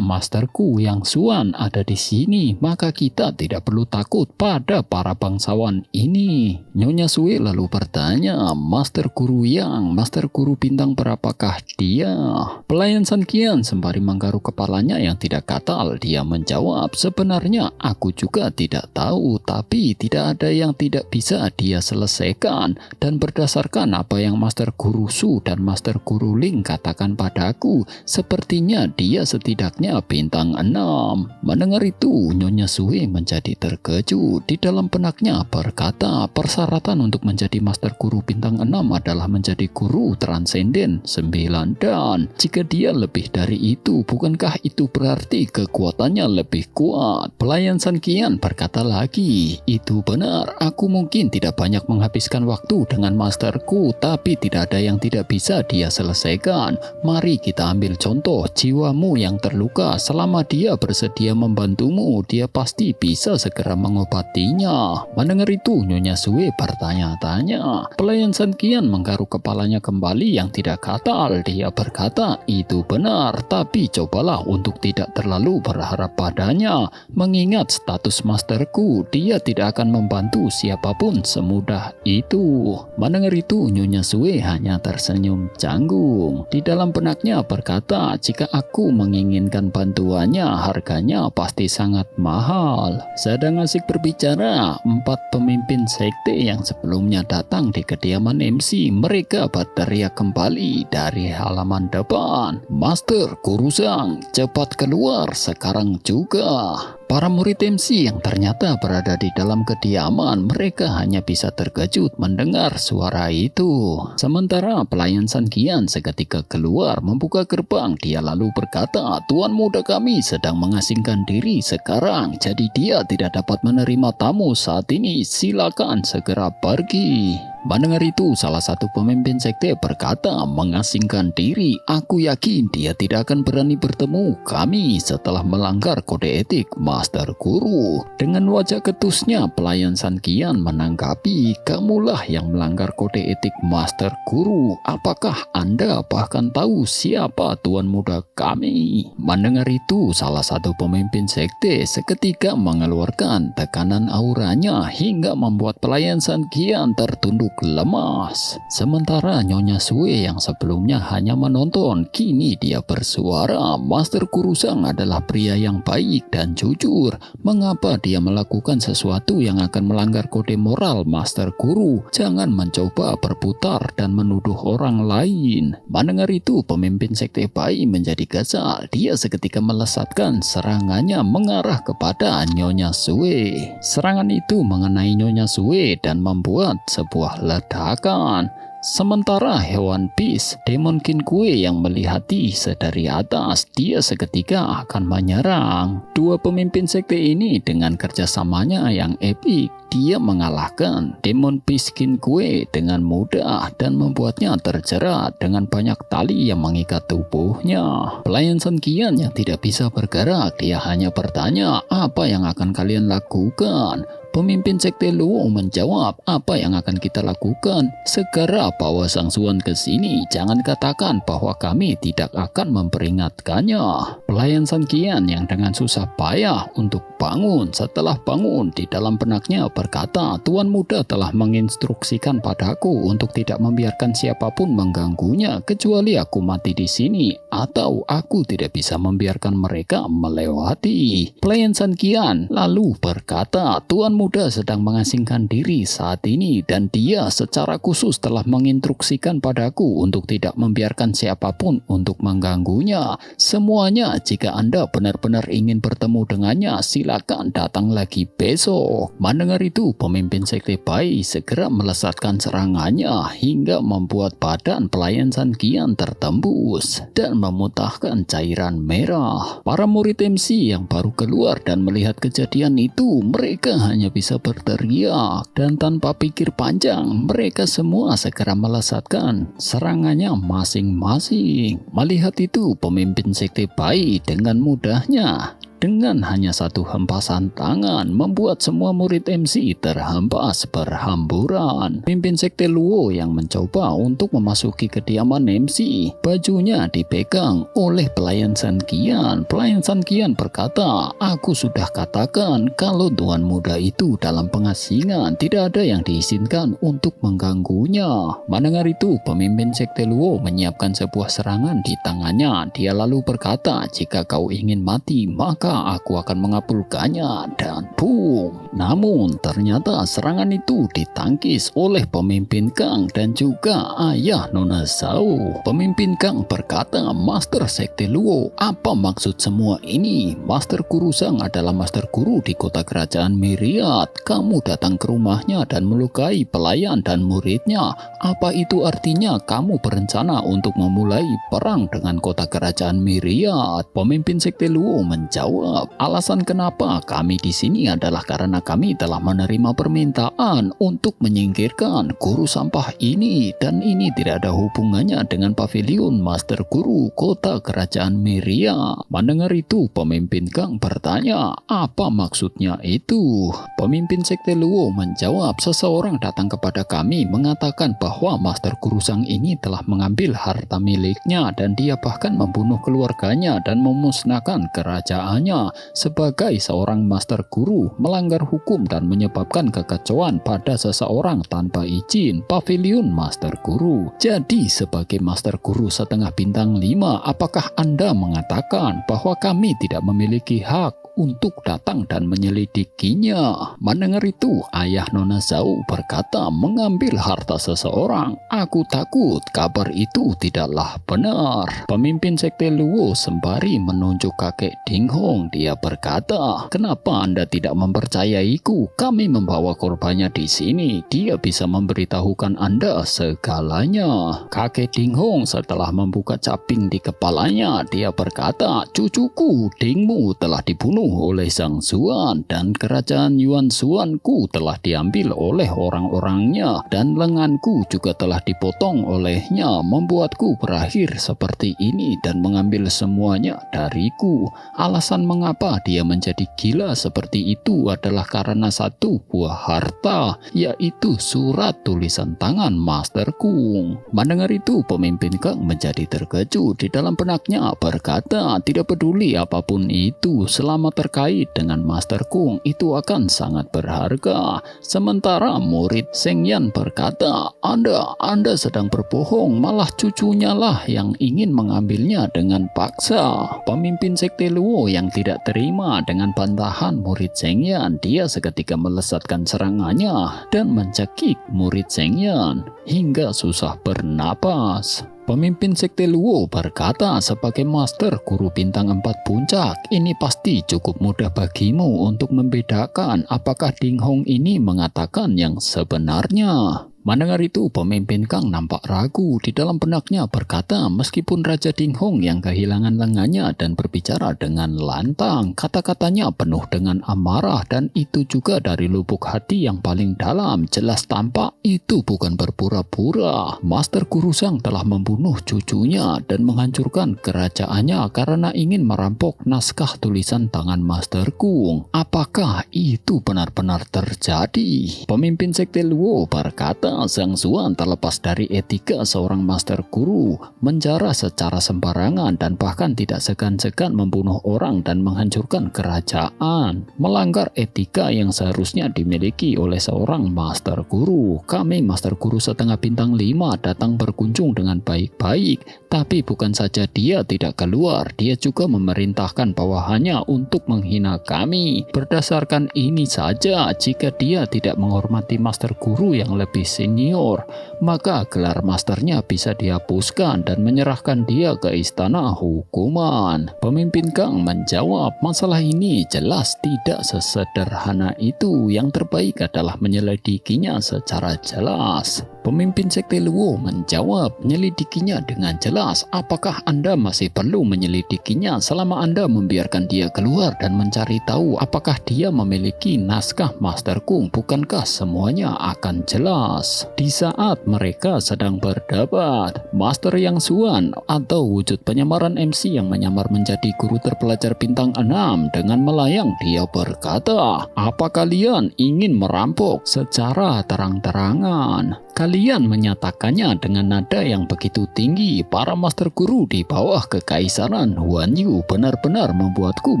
Masterku Yang Xuan ada di sini, maka kita tidak perlu takut pada para bangsawan ini. Nyonya Sue lalu bertanya, Master Guru bintang berapakah dia? Pelayan San Qian sembari menggaruk kepalanya yang tidak gatal, dia menjawab, sebenarnya aku juga tidak tahu, tapi tidak ada yang tidak bisa dia selesaikan. Dan berdasarkan apa yang Master Guru Su dan Master Guru Ling katakan padaku, sepertinya dia setidaknya bintang 6. Mendengar itu, Nyonya Sue menjadi terkejut. Di dalam benaknya berkata, persyaratan untuk menjadi Master Guru bintang 6 adalah menjadi guru transenden 9, dan jika dia lebih dari itu, bukankah itu berarti kekuatannya lebih kuat? Pelayan San Qian berkata lagi, itu benar, aku mungkin tidak banyak menghabiskan waktu dengan masterku, tapi tidak ada yang tidak bisa dia selesaikan. Mari kita ambil contoh jiwamu yang terluka. Selama dia bersedia membantumu, dia pasti bisa segera mengobatinya. Mendengar itu, Nyonya Sue bertanya-tanya. Pelayan San Qian menggaruk kepalanya kembali yang tidak gatal. Dia berkata, itu benar, tapi cobalah untuk tidak terlalu berharap padanya. Mengingat status masterku, dia tidak akan membantu siapapun semudah itu. Mendengar itu, Nyonya Sue hanya tersenyum canggung. Di dalam benaknya berkata, jika aku menginginkan bantuannya, harganya pasti sangat mahal. Sedang asik berbicara, 4 pemimpin sekte yang sebelumnya datang di kediaman MC, mereka berteriak kembali dari halaman depan, Master Guru Zhang, cepat keluar sekarang juga. Para murid MC yang ternyata berada di dalam kediaman, mereka hanya bisa terkejut mendengar suara itu. Sementara pelayan San Qian seketika keluar membuka gerbang. Dia lalu berkata, Tuan muda kami sedang mengasingkan diri sekarang, jadi dia tidak dapat menerima tamu saat ini. Silakan segera pergi. Mendengar itu, salah satu pemimpin sekte berkata, mengasingkan diri, aku yakin dia tidak akan berani bertemu kami setelah melanggar kode etik Master Guru. Dengan wajah ketusnya, pelayan San Qian menanggapi, kamulah yang melanggar kode etik Master Guru. Apakah Anda bahkan tahu siapa tuan muda kami? Mendengar itu, salah satu pemimpin sekte seketika mengeluarkan tekanan auranya hingga membuat pelayan San Qian tertunduk lemas. Sementara Nyonya Sue yang sebelumnya hanya menonton, kini dia bersuara, Master Guru Zhang adalah pria yang baik dan jujur. Mengapa dia melakukan sesuatu yang akan melanggar kode moral Master Guru? Jangan mencoba berputar dan menuduh orang lain. Mendengar itu, pemimpin sekte Bai menjadi kesal. Dia seketika melesatkan serangannya mengarah kepada Nyonya Sue. Serangan itu mengenai Nyonya Sue dan membuat sebuah ledakan. Sementara hewan bis, Demon King Kue yang melihati sedari atas, dia seketika akan menyerang. Dua pemimpin sekte ini dengan kerjasamanya yang epik, dia mengalahkan Demon Beast King Kue dengan mudah dan membuatnya terjerat dengan banyak tali yang mengikat tubuhnya. Pelayan San Qian yang tidak bisa bergerak, dia hanya bertanya, apa yang akan kalian lakukan? Pemimpin sekte Luo menjawab, apa yang akan kita lakukan? Segera bawa Sang Suan ke sini. Jangan katakan bahwa kami tidak akan memperingatkannya. Pelayan San Qian yang dengan susah payah untuk bangun. Setelah bangun, di dalam benaknya berkata, Tuan muda telah menginstruksikan padaku untuk tidak membiarkan siapapun mengganggunya kecuali aku mati di sini, atau aku tidak bisa membiarkan mereka melewati. Pelayan San Qian lalu berkata, Tuan muda sedang mengasingkan diri saat ini dan dia secara khusus telah menginstruksikan padaku untuk tidak membiarkan siapapun untuk mengganggunya. Semuanya, jika Anda benar-benar ingin bertemu dengannya, silakan datang lagi besok. Mendengar itu, pemimpin sekte Bai segera melesatkan serangannya hingga membuat badan pelayan San Qian tertembus dan memutahkan cairan merah. Para murid MC yang baru keluar dan melihat kejadian itu, mereka hanya bisa berteriak, dan tanpa pikir panjang, mereka semua segera melesatkan serangannya masing-masing. Melihat itu, pemimpin sekte Bai dengan mudahnya, dengan hanya satu hempasan tangan, membuat semua murid MC terhempas berhamburan. Pemimpin sekte Luo yang mencoba untuk memasuki kediaman MC, bajunya dipegang oleh pelayan San Qian. Pelayan San Qian berkata, aku sudah katakan kalau tuan muda itu dalam pengasingan, tidak ada yang diizinkan untuk mengganggunya. Mendengar itu, pemimpin sekte Luo menyiapkan sebuah serangan di tangannya. Dia lalu berkata, jika kau ingin mati, maka maka aku akan mengabulkannya." Dan boom. Namun ternyata serangan itu ditangkis oleh pemimpin Kang dan juga ayah Nona Zhao. Pemimpin Kang berkata, "Master Sekte Luo, apa maksud semua ini? Master Guru Zhang adalah master guru di kota kerajaan Myriad. Kamu datang ke rumahnya dan melukai pelayan dan muridnya. Apa itu artinya kamu berencana untuk memulai perang dengan kota kerajaan Myriad?" Pemimpin Sekte Luo menjawab, "Alasan kenapa kami di sini adalah karena kami telah menerima permintaan untuk menyingkirkan guru sampah ini, dan ini tidak ada hubungannya dengan pavilion Master Guru kota kerajaan Myriad." Mendengar itu, pemimpin Kang bertanya, "Apa maksudnya itu?" Pemimpin Sekte Luo menjawab, "Seseorang datang kepada kami mengatakan bahwa Master Guru Zhang ini telah mengambil harta miliknya dan dia bahkan membunuh keluarganya dan memusnahkan kerajaannya. Sebagai seorang Master Guru, melanggar hukum dan menyebabkan kekacauan pada seseorang tanpa izin pavilion Master Guru. Jadi sebagai Master Guru setengah bintang 5, apakah Anda mengatakan bahwa kami tidak memiliki hak untuk datang dan menyelidikinya?" Mendengar itu, ayah Nona Zhao berkata, "Mengambil harta seseorang? Aku takut kabar itu tidaklah benar." Pemimpin Sekte Luo sembari menunjuk kakek Ding Hong, dia berkata, "Kenapa Anda tidak mempercayaiku? Kami membawa korbannya di sini. Dia bisa memberitahukan Anda segalanya." Kakek Ding Hong setelah membuka caping di kepalanya, dia berkata, "Cucuku Dingmu telah dibunuh oleh Zhang Zuan dan kerajaan Yuan Zuanku telah diambil oleh orang-orangnya dan lenganku juga telah dipotong olehnya, membuatku berakhir seperti ini dan mengambil semuanya dariku. Alasan mengapa dia menjadi gila seperti itu adalah karena satu buah harta, yaitu surat tulisan tangan Master Kung." Mendengar itu, pemimpin Kang menjadi terkejut. Di dalam benaknya berkata, "Tidak peduli apapun itu, selama terkait dengan Master Kung itu akan sangat berharga." Sementara murid Seng Yan berkata, Anda sedang berbohong, malah cucunya lah yang ingin mengambilnya dengan paksa." Pemimpin Sekte Luo yang tidak terima dengan bantahan murid Seng Yan, dia seketika melesatkan serangannya dan mencekik murid Seng Yan hingga susah bernapas. Pemimpin Sekte Luo berkata, "Sebagai Master Guru bintang 4 puncak, ini pasti cukup mudah bagimu untuk membedakan apakah Ding Hong ini mengatakan yang sebenarnya." Mendengar itu, pemimpin Kang nampak ragu. Di dalam benaknya berkata, meskipun Raja Ding Hong yang kehilangan lengannya dan berbicara dengan lantang, kata-katanya penuh dengan amarah dan itu juga dari lubuk hati yang paling dalam, jelas tampak itu bukan berpura-pura. Master Guru Zhang telah membunuh cucunya dan menghancurkan kerajaannya karena ingin merampok naskah tulisan tangan Master Kung. Apakah itu benar-benar terjadi? Pemimpin Sekte Luo berkata, Zhang Zuan terlepas dari etika seorang Master Guru, menjara secara sembarangan dan bahkan tidak segan-segan membunuh orang dan menghancurkan kerajaan, melanggar etika yang seharusnya dimiliki oleh seorang Master Guru. Kami Master Guru setengah bintang 5 datang berkunjung dengan baik-baik, tapi bukan saja dia tidak keluar, dia juga memerintahkan bawahannya untuk menghina kami. Berdasarkan ini saja, jika dia tidak menghormati Master Guru yang lebih senior, maka gelar masternya bisa dihapuskan dan menyerahkan dia ke istana hukuman. Pemimpin Kang menjawab, masalah ini jelas tidak sesederhana itu. Yang terbaik adalah menyelidikinya secara jelas. Pemimpin Sekte Luo menjawab, menyelidikinya dengan jelas. Apakah Anda masih perlu menyelidikinya selama Anda membiarkan dia keluar dan mencari tahu apakah dia memiliki naskah Master Kung? Bukankah semuanya akan jelas? Di saat mereka sedang berdebat, Master Yang Xuan atau wujud penyamaran MC yang menyamar menjadi guru terpelajar bintang 6 dengan melayang, dia berkata, apa kalian ingin merampok secara terang-terangan? Kalian menyatakannya dengan nada yang begitu tinggi. Para Master Guru di bawah kekaisaran Huan Yu benar-benar membuatku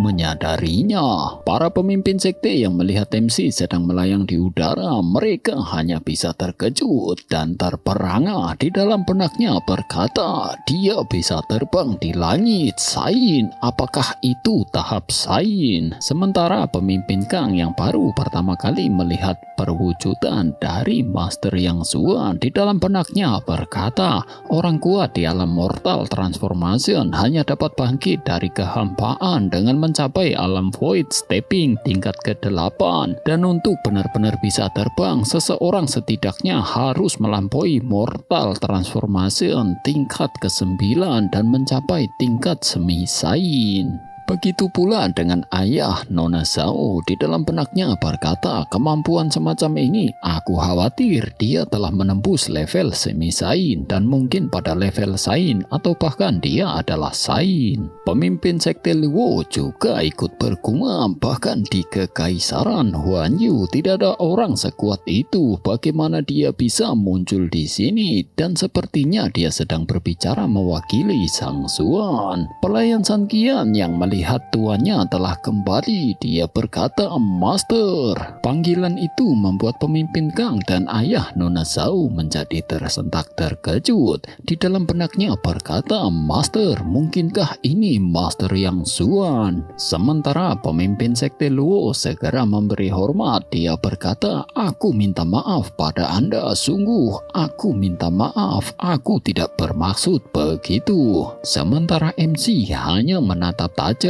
menyadarinya. Para pemimpin sekte yang melihat MC sedang melayang di udara, mereka hanya bisa terkejut terkejut dan terperangah. Di dalam benaknya berkata, dia bisa terbang di langit. Sain, apakah itu tahap Sain? Sementara pemimpin Kang yang baru pertama kali melihat perwujudan dari Master Yang Zuan di dalam benaknya berkata, orang kuat di alam mortal transformation hanya dapat bangkit dari kehampaan dengan mencapai alam void stepping tingkat ke-8, dan untuk benar-benar bisa terbang, seseorang setidaknya harus melampaui mortal transformation tingkat ke-9 dan mencapai tingkat semi Sain. Begitu pula dengan ayah Nona Zhao. Di dalam benaknya berkata, kemampuan semacam ini, aku khawatir dia telah menembus level semi Sain dan mungkin pada level Sain atau bahkan dia adalah Sain. Pemimpin sekte Luo juga ikut bergumam, bahkan di kekaisaran Huan Yu tidak ada orang sekuat itu. Bagaimana dia bisa muncul di sini? Dan sepertinya dia sedang berbicara mewakili Sang Zuan. Pelayan San Qian yang melihat tuannya telah kembali, dia berkata, Master. Panggilan itu membuat pemimpin Kang dan ayah Nona Zhao menjadi tersentak terkejut. Di dalam benaknya berkata, Master, mungkinkah ini Master Yang Zuan? Sementara pemimpin sekte Luo segera memberi hormat. Dia berkata, aku minta maaf pada Anda, sungguh aku minta maaf, aku tidak bermaksud begitu. Sementara MC hanya menatap tajam.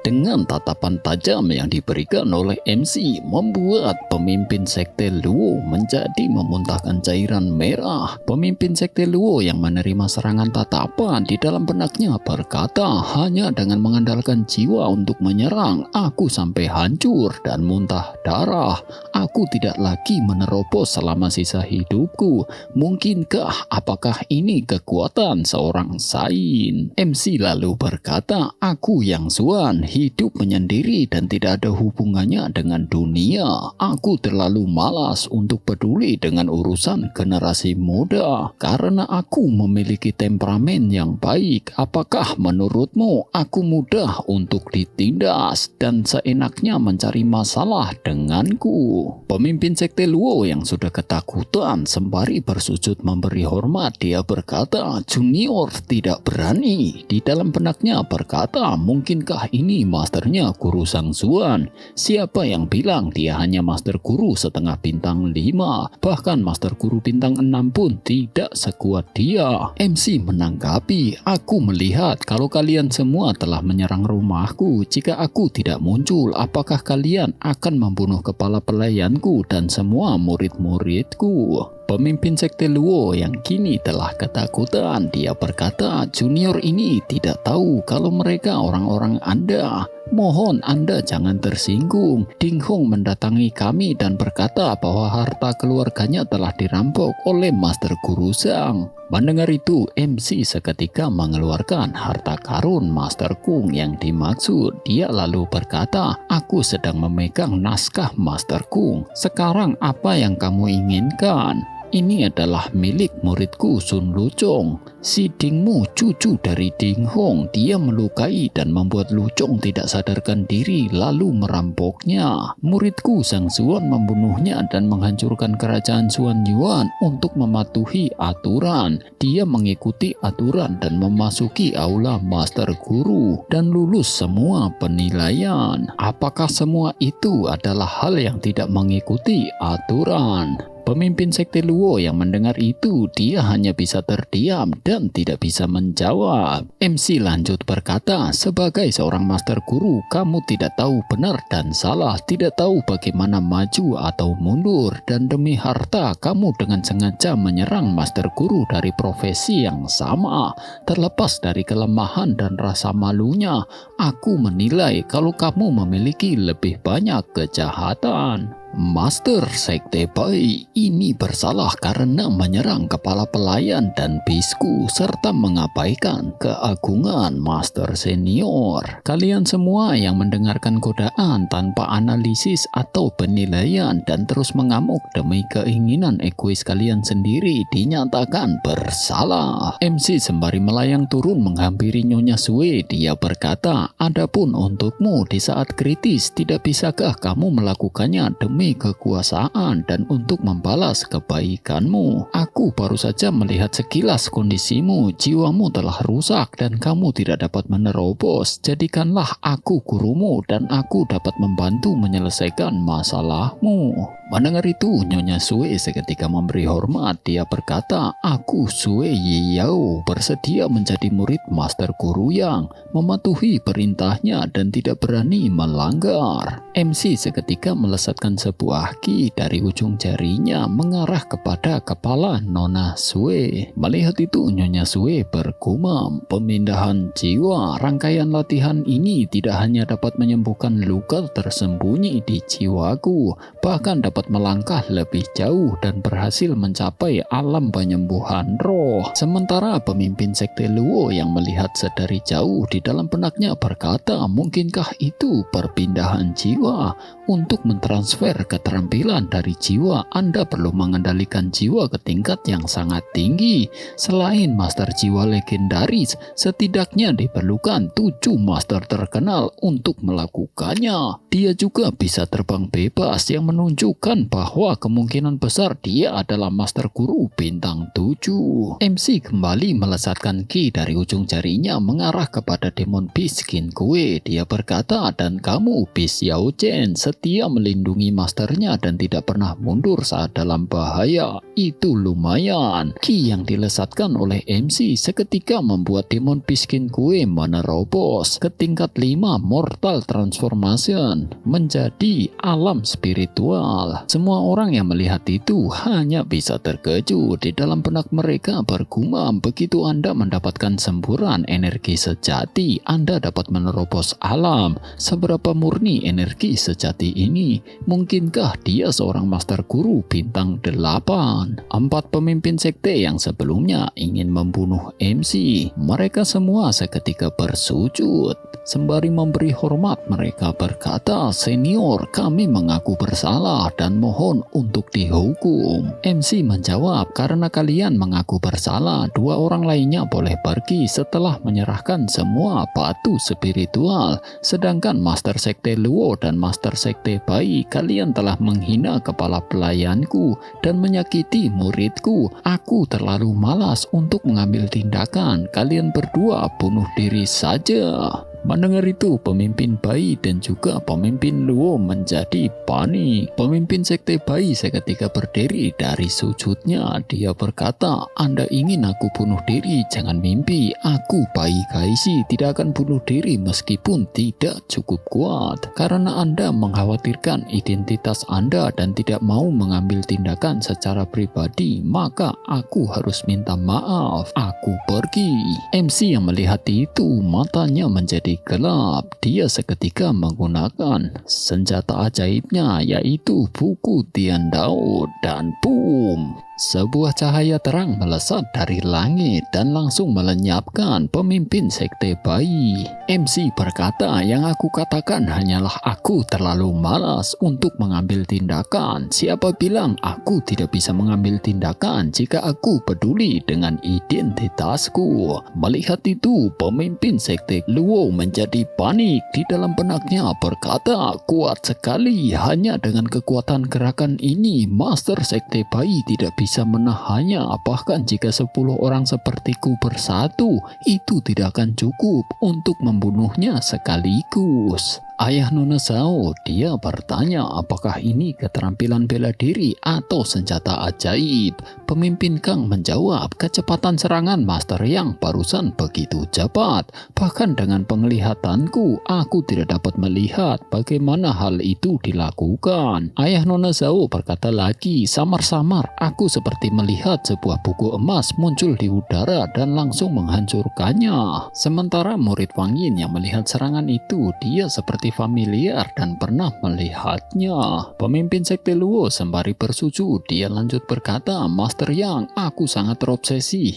Dengan tatapan tajam yang diberikan oleh MC membuat pemimpin sekte Luo menjadi memuntahkan cairan merah. Pemimpin sekte Luo yang menerima serangan tatapan di dalam benaknya berkata, hanya dengan mengandalkan jiwa untuk menyerang, aku sampai hancur dan muntah darah. Aku tidak lagi menerobos selama sisa hidupku. Mungkinkah apakah ini kekuatan seorang Sain? MC lalu berkata, aku Yang Zuan hidup menyendiri dan tidak ada hubungannya dengan dunia. Aku terlalu malas untuk peduli dengan urusan generasi muda karena aku memiliki temperamen yang baik. Apakah menurutmu aku mudah untuk ditindas dan seenaknya mencari masalah denganku? Pemimpin sekte Luo yang sudah ketakutan sembari bersujud memberi hormat, dia berkata, junior tidak berani. Di dalam benaknya berkata, mungkinkah ini masternya Guru Sang Zuan? Siapa yang bilang dia hanya master guru setengah bintang 5? Bahkan master guru bintang 6 pun tidak sekuat dia. MC menanggapi, aku melihat kalau kalian semua telah menyerang rumahku. Jika aku tidak muncul, apakah kalian akan membunuh kepala pelayanku dan semua murid-muridku? Pemimpin sekte Luo yang kini telah ketakutan, dia berkata, junior ini tidak tahu kalau mereka orang-orang Anda. Mohon Anda jangan tersinggung. Ding Hong mendatangi kami dan berkata bahwa harta keluarganya telah dirampok oleh Master Guru Zhang. Mendengar itu, MC seketika mengeluarkan harta karun Master Kung yang dimaksud. Dia lalu berkata, aku sedang memegang naskah Master Kung. Sekarang apa yang kamu inginkan? Ini adalah milik muridku Sun Lucong. Si Dingmu cucu dari Ding Hong. Dia melukai dan membuat Lucong tidak sadarkan diri lalu merampoknya. Muridku Sang Zuan membunuhnya dan menghancurkan kerajaan Xuan Yuan untuk mematuhi aturan. Dia mengikuti aturan dan memasuki aula Master Guru dan lulus semua penilaian. Apakah semua itu adalah hal yang tidak mengikuti aturan? Pemimpin sekte Luo yang mendengar itu, dia hanya bisa terdiam dan tidak bisa menjawab. MC lanjut berkata, sebagai seorang master guru, kamu tidak tahu benar dan salah, tidak tahu bagaimana maju atau mundur, dan demi harta kamu dengan sengaja menyerang master guru dari profesi yang sama. Terlepas dari kelemahan dan rasa malunya, aku menilai kalau kamu memiliki lebih banyak kejahatan. Master Sekte Bai ini bersalah karena menyerang kepala pelayan dan bisku serta mengabaikan keagungan Master Senior. Kalian semua yang mendengarkan godaan tanpa analisis atau penilaian dan terus mengamuk demi keinginan egois kalian sendiri dinyatakan bersalah. MC sembari melayang turun menghampiri Nyonya Sue. Dia berkata, adapun untukmu di saat kritis, tidak bisakah kamu melakukannya demi demi kekuasaan dan untuk membalas kebaikanmu. Aku baru saja melihat sekilas kondisimu, jiwamu telah rusak dan kamu tidak dapat menerobos. Jadikanlah aku gurumu dan aku dapat membantu menyelesaikan masalahmu. Mendengar itu, Nyonya Sue seketika memberi hormat. Dia berkata, aku Sue Yiyao bersedia menjadi murid Master Guru yang mematuhi perintahnya dan tidak berani melanggar. MC seketika melesatkan sebuah ki dari ujung jarinya mengarah kepada kepala Nona Sue. Melihat itu, Nyonya Sue bergumam, pemindahan jiwa. Rangkaian latihan ini tidak hanya dapat menyembuhkan luka tersembunyi di jiwaku, bahkan dapat melangkah lebih jauh dan berhasil mencapai alam penyembuhan roh. Sementara pemimpin sekte Luo yang melihat sedari jauh di dalam benaknya berkata, mungkinkah itu perpindahan jiwa? Untuk mentransfer keterampilan dari jiwa, Anda perlu mengendalikan jiwa ke tingkat yang sangat tinggi. Selain master jiwa legendaris, setidaknya diperlukan 7 master terkenal untuk melakukannya. Dia juga bisa terbang bebas yang menunjukkan bahwa kemungkinan besar dia adalah master guru bintang 7. MC kembali melesatkan ki dari ujung jarinya mengarah kepada Demon Beast Qin Kue. Dia berkata, dan kamu Beast Yao Chen setia melindungi masternya dan tidak pernah mundur saat dalam bahaya. Itu lumayan. Ki yang dilesatkan oleh MC seketika membuat Demon Beast Qin Kue menerobos ke tingkat 5 Mortal Transformation menjadi alam spiritual. Semua orang yang melihat itu hanya bisa terkejut. Di dalam benak mereka bergumam, begitu Anda mendapatkan semburan energi sejati, Anda dapat menerobos alam. Seberapa murni energi sejati ini? Mungkinkah dia seorang master guru bintang 8? 4 pemimpin sekte yang sebelumnya ingin membunuh MC. Mereka semua seketika bersujud. Sembari memberi hormat, mereka berkata, senior, kami mengaku bersalah dan mohon untuk dihukum. MC menjawab, karena kalian mengaku bersalah, 2 orang lainnya boleh pergi setelah menyerahkan semua batu spiritual. Sedangkan Master Sekte Luo dan Master Sekte Bai, kalian telah menghina kepala pelayanku dan menyakiti muridku. Aku terlalu malas untuk mengambil tindakan. Kalian berdua bunuh diri saja. Mendengar itu, pemimpin Bai dan juga pemimpin Luo menjadi panik. Pemimpin sekte Bai seketika berdiri dari sujudnya. Dia berkata, Anda ingin aku bunuh diri? Jangan mimpi. Aku Bai Kaisi tidak akan bunuh diri meskipun tidak cukup kuat. Karena Anda mengkhawatirkan identitas Anda dan tidak mau mengambil tindakan secara pribadi, maka aku harus minta maaf. Aku pergi. MC yang melihat itu, matanya menjadi gelap. Dia seketika menggunakan senjata ajaibnya, yaitu buku Tian Dao, dan boom, sebuah cahaya terang melesat dari langit dan langsung melenyapkan pemimpin sekte Bai. MC berkata, yang aku katakan hanyalah aku terlalu malas untuk mengambil tindakan. Siapa bilang aku tidak bisa mengambil tindakan jika aku peduli dengan identitasku? Melihat itu, pemimpin sekte Luo menjadi panik. Di dalam benaknya berkata, kuat sekali. Hanya dengan kekuatan gerakan ini, Master Sekte Bai tidak bisa menahannya. Bahkan jika 10 orang sepertiku bersatu, itu tidak akan cukup untuk membunuhnya sekaligus. Ayah Nona Zhao, dia bertanya apakah ini keterampilan bela diri atau senjata ajaib. Pemimpin Kang menjawab, kecepatan serangan Master Yang barusan begitu cepat. Bahkan dengan penglihatanku, aku tidak dapat melihat bagaimana hal itu dilakukan. Ayah Nona Zhao berkata lagi, samar-samar aku seperti melihat sebuah buku emas muncul di udara dan langsung menghancurkannya. Sementara murid Wang Yin yang melihat serangan itu, dia seperti familiar dan pernah melihatnya. Pemimpin sekte Luo sembari bersujud, dia lanjut berkata, Master Yang, aku sangat terobsesi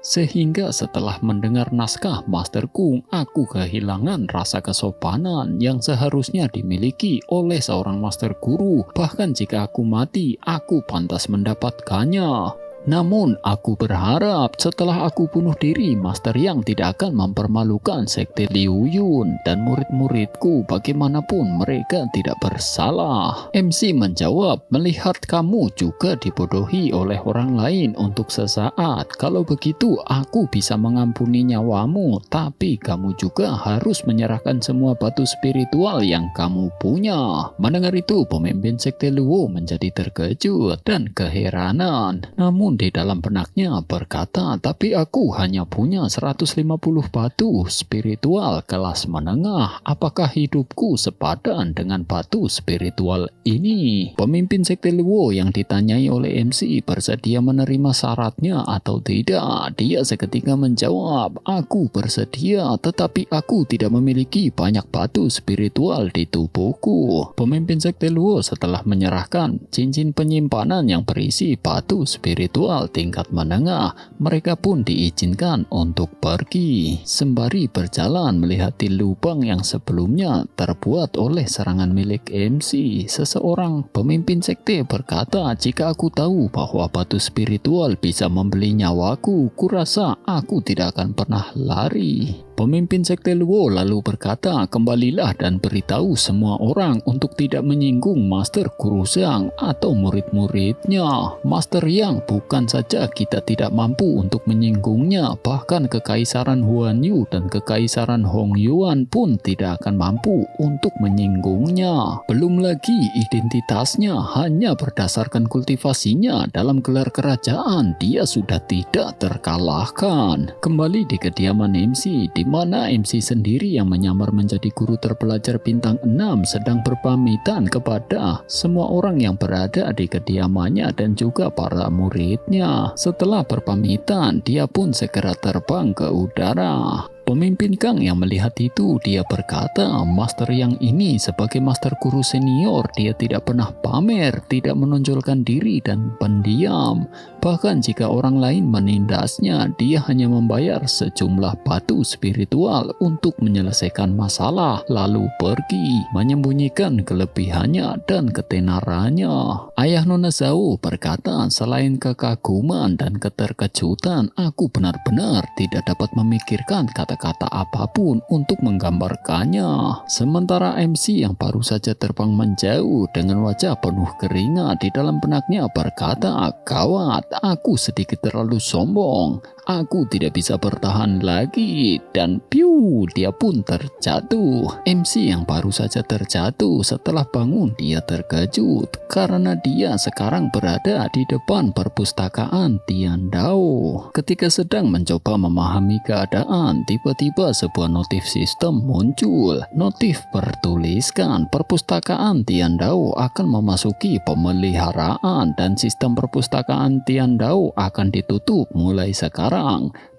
sehingga setelah mendengar naskah Master Kung, aku kehilangan rasa kesopanan yang seharusnya dimiliki oleh seorang master guru. Bahkan jika aku mati, aku pantas mendapatkannya. Namun aku berharap setelah aku bunuh diri, Master Yang tidak akan mempermalukan Sekte Liu Yun dan murid-muridku bagaimanapun mereka tidak bersalah. MC menjawab, melihat kamu juga dibodohi oleh orang lain untuk sesaat. Kalau begitu aku bisa mengampuni nyawamu, tapi kamu juga harus menyerahkan semua batu spiritual yang kamu punya. Mendengar itu, pemimpin Sekte Luo menjadi terkejut dan keheranan. Namun di dalam benaknya berkata, tapi aku hanya punya 150 batu spiritual kelas menengah. Apakah hidupku sepadan dengan batu spiritual ini? Pemimpin Sekte Luo yang ditanyai oleh MC bersedia menerima syaratnya atau tidak. Dia seketika menjawab, aku bersedia, tetapi aku tidak memiliki banyak batu spiritual di tubuhku. Pemimpin Sekte Luo setelah menyerahkan cincin penyimpanan yang berisi batu spiritual tingkat menengah, mereka pun diizinkan untuk pergi. Sembari berjalan melihati lubang yang sebelumnya terbuat oleh serangan milik MC, seseorang pemimpin sekte berkata, jika aku tahu bahwa batu spiritual bisa membeli nyawaku, kurasa aku tidak akan pernah lari. Pemimpin Sekte Luo lalu berkata, kembalilah dan beritahu semua orang untuk tidak menyinggung Master Kuruzang atau murid-muridnya. Master Yang bukan saja kita tidak mampu untuk menyinggungnya, bahkan Kekaisaran Huanyu dan Kekaisaran Hongyuan pun tidak akan mampu untuk menyinggungnya. Belum lagi identitasnya hanya berdasarkan kultivasinya dalam gelar kerajaan, dia sudah tidak terkalahkan. Kembali di kediaman MC, di mana MC sendiri yang menyamar menjadi guru terpelajar bintang 6 sedang berpamitan kepada semua orang yang berada di kediamannya dan juga para muridnya. Setelah berpamitan, dia pun segera terbang ke udara. Pemimpin Kang yang melihat itu, dia berkata, Master Yang ini sebagai Master Guru senior, dia tidak pernah pamer, tidak menonjolkan diri dan pendiam. Bahkan jika orang lain menindasnya, dia hanya membayar sejumlah batu spiritual untuk menyelesaikan masalah, lalu pergi, menyembunyikan kelebihannya dan ketenarannya. Ayah Nona Zhao berkata, selain kekaguman dan keterkejutan, aku benar-benar tidak dapat memikirkan kata-kata apapun untuk menggambarkannya. Sementara MC yang baru saja terbang menjauh dengan wajah penuh keringat di dalam benaknya berkata, gawat, aku sedikit terlalu sombong. Aku tidak bisa bertahan lagi. Dan piu, dia pun terjatuh. MC yang baru saja terjatuh setelah bangun, dia terkejut karena dia sekarang berada di depan perpustakaan Tiandao. Ketika sedang mencoba memahami keadaan, tiba-tiba sebuah notif sistem muncul. Notif bertuliskan perpustakaan Tiandao akan memasuki pemeliharaan dan sistem perpustakaan Tiandao akan ditutup mulai sekarang.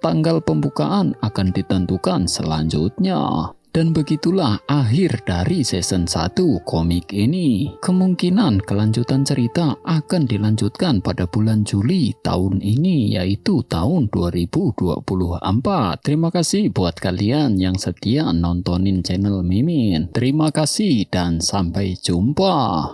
Tanggal pembukaan akan ditentukan selanjutnya. Dan begitulah akhir dari season 1 komik ini. Kemungkinan kelanjutan cerita akan dilanjutkan pada bulan Juli tahun ini, yaitu tahun 2024. Terima kasih buat kalian yang setia nontonin channel Mimin. Terima kasih dan sampai jumpa.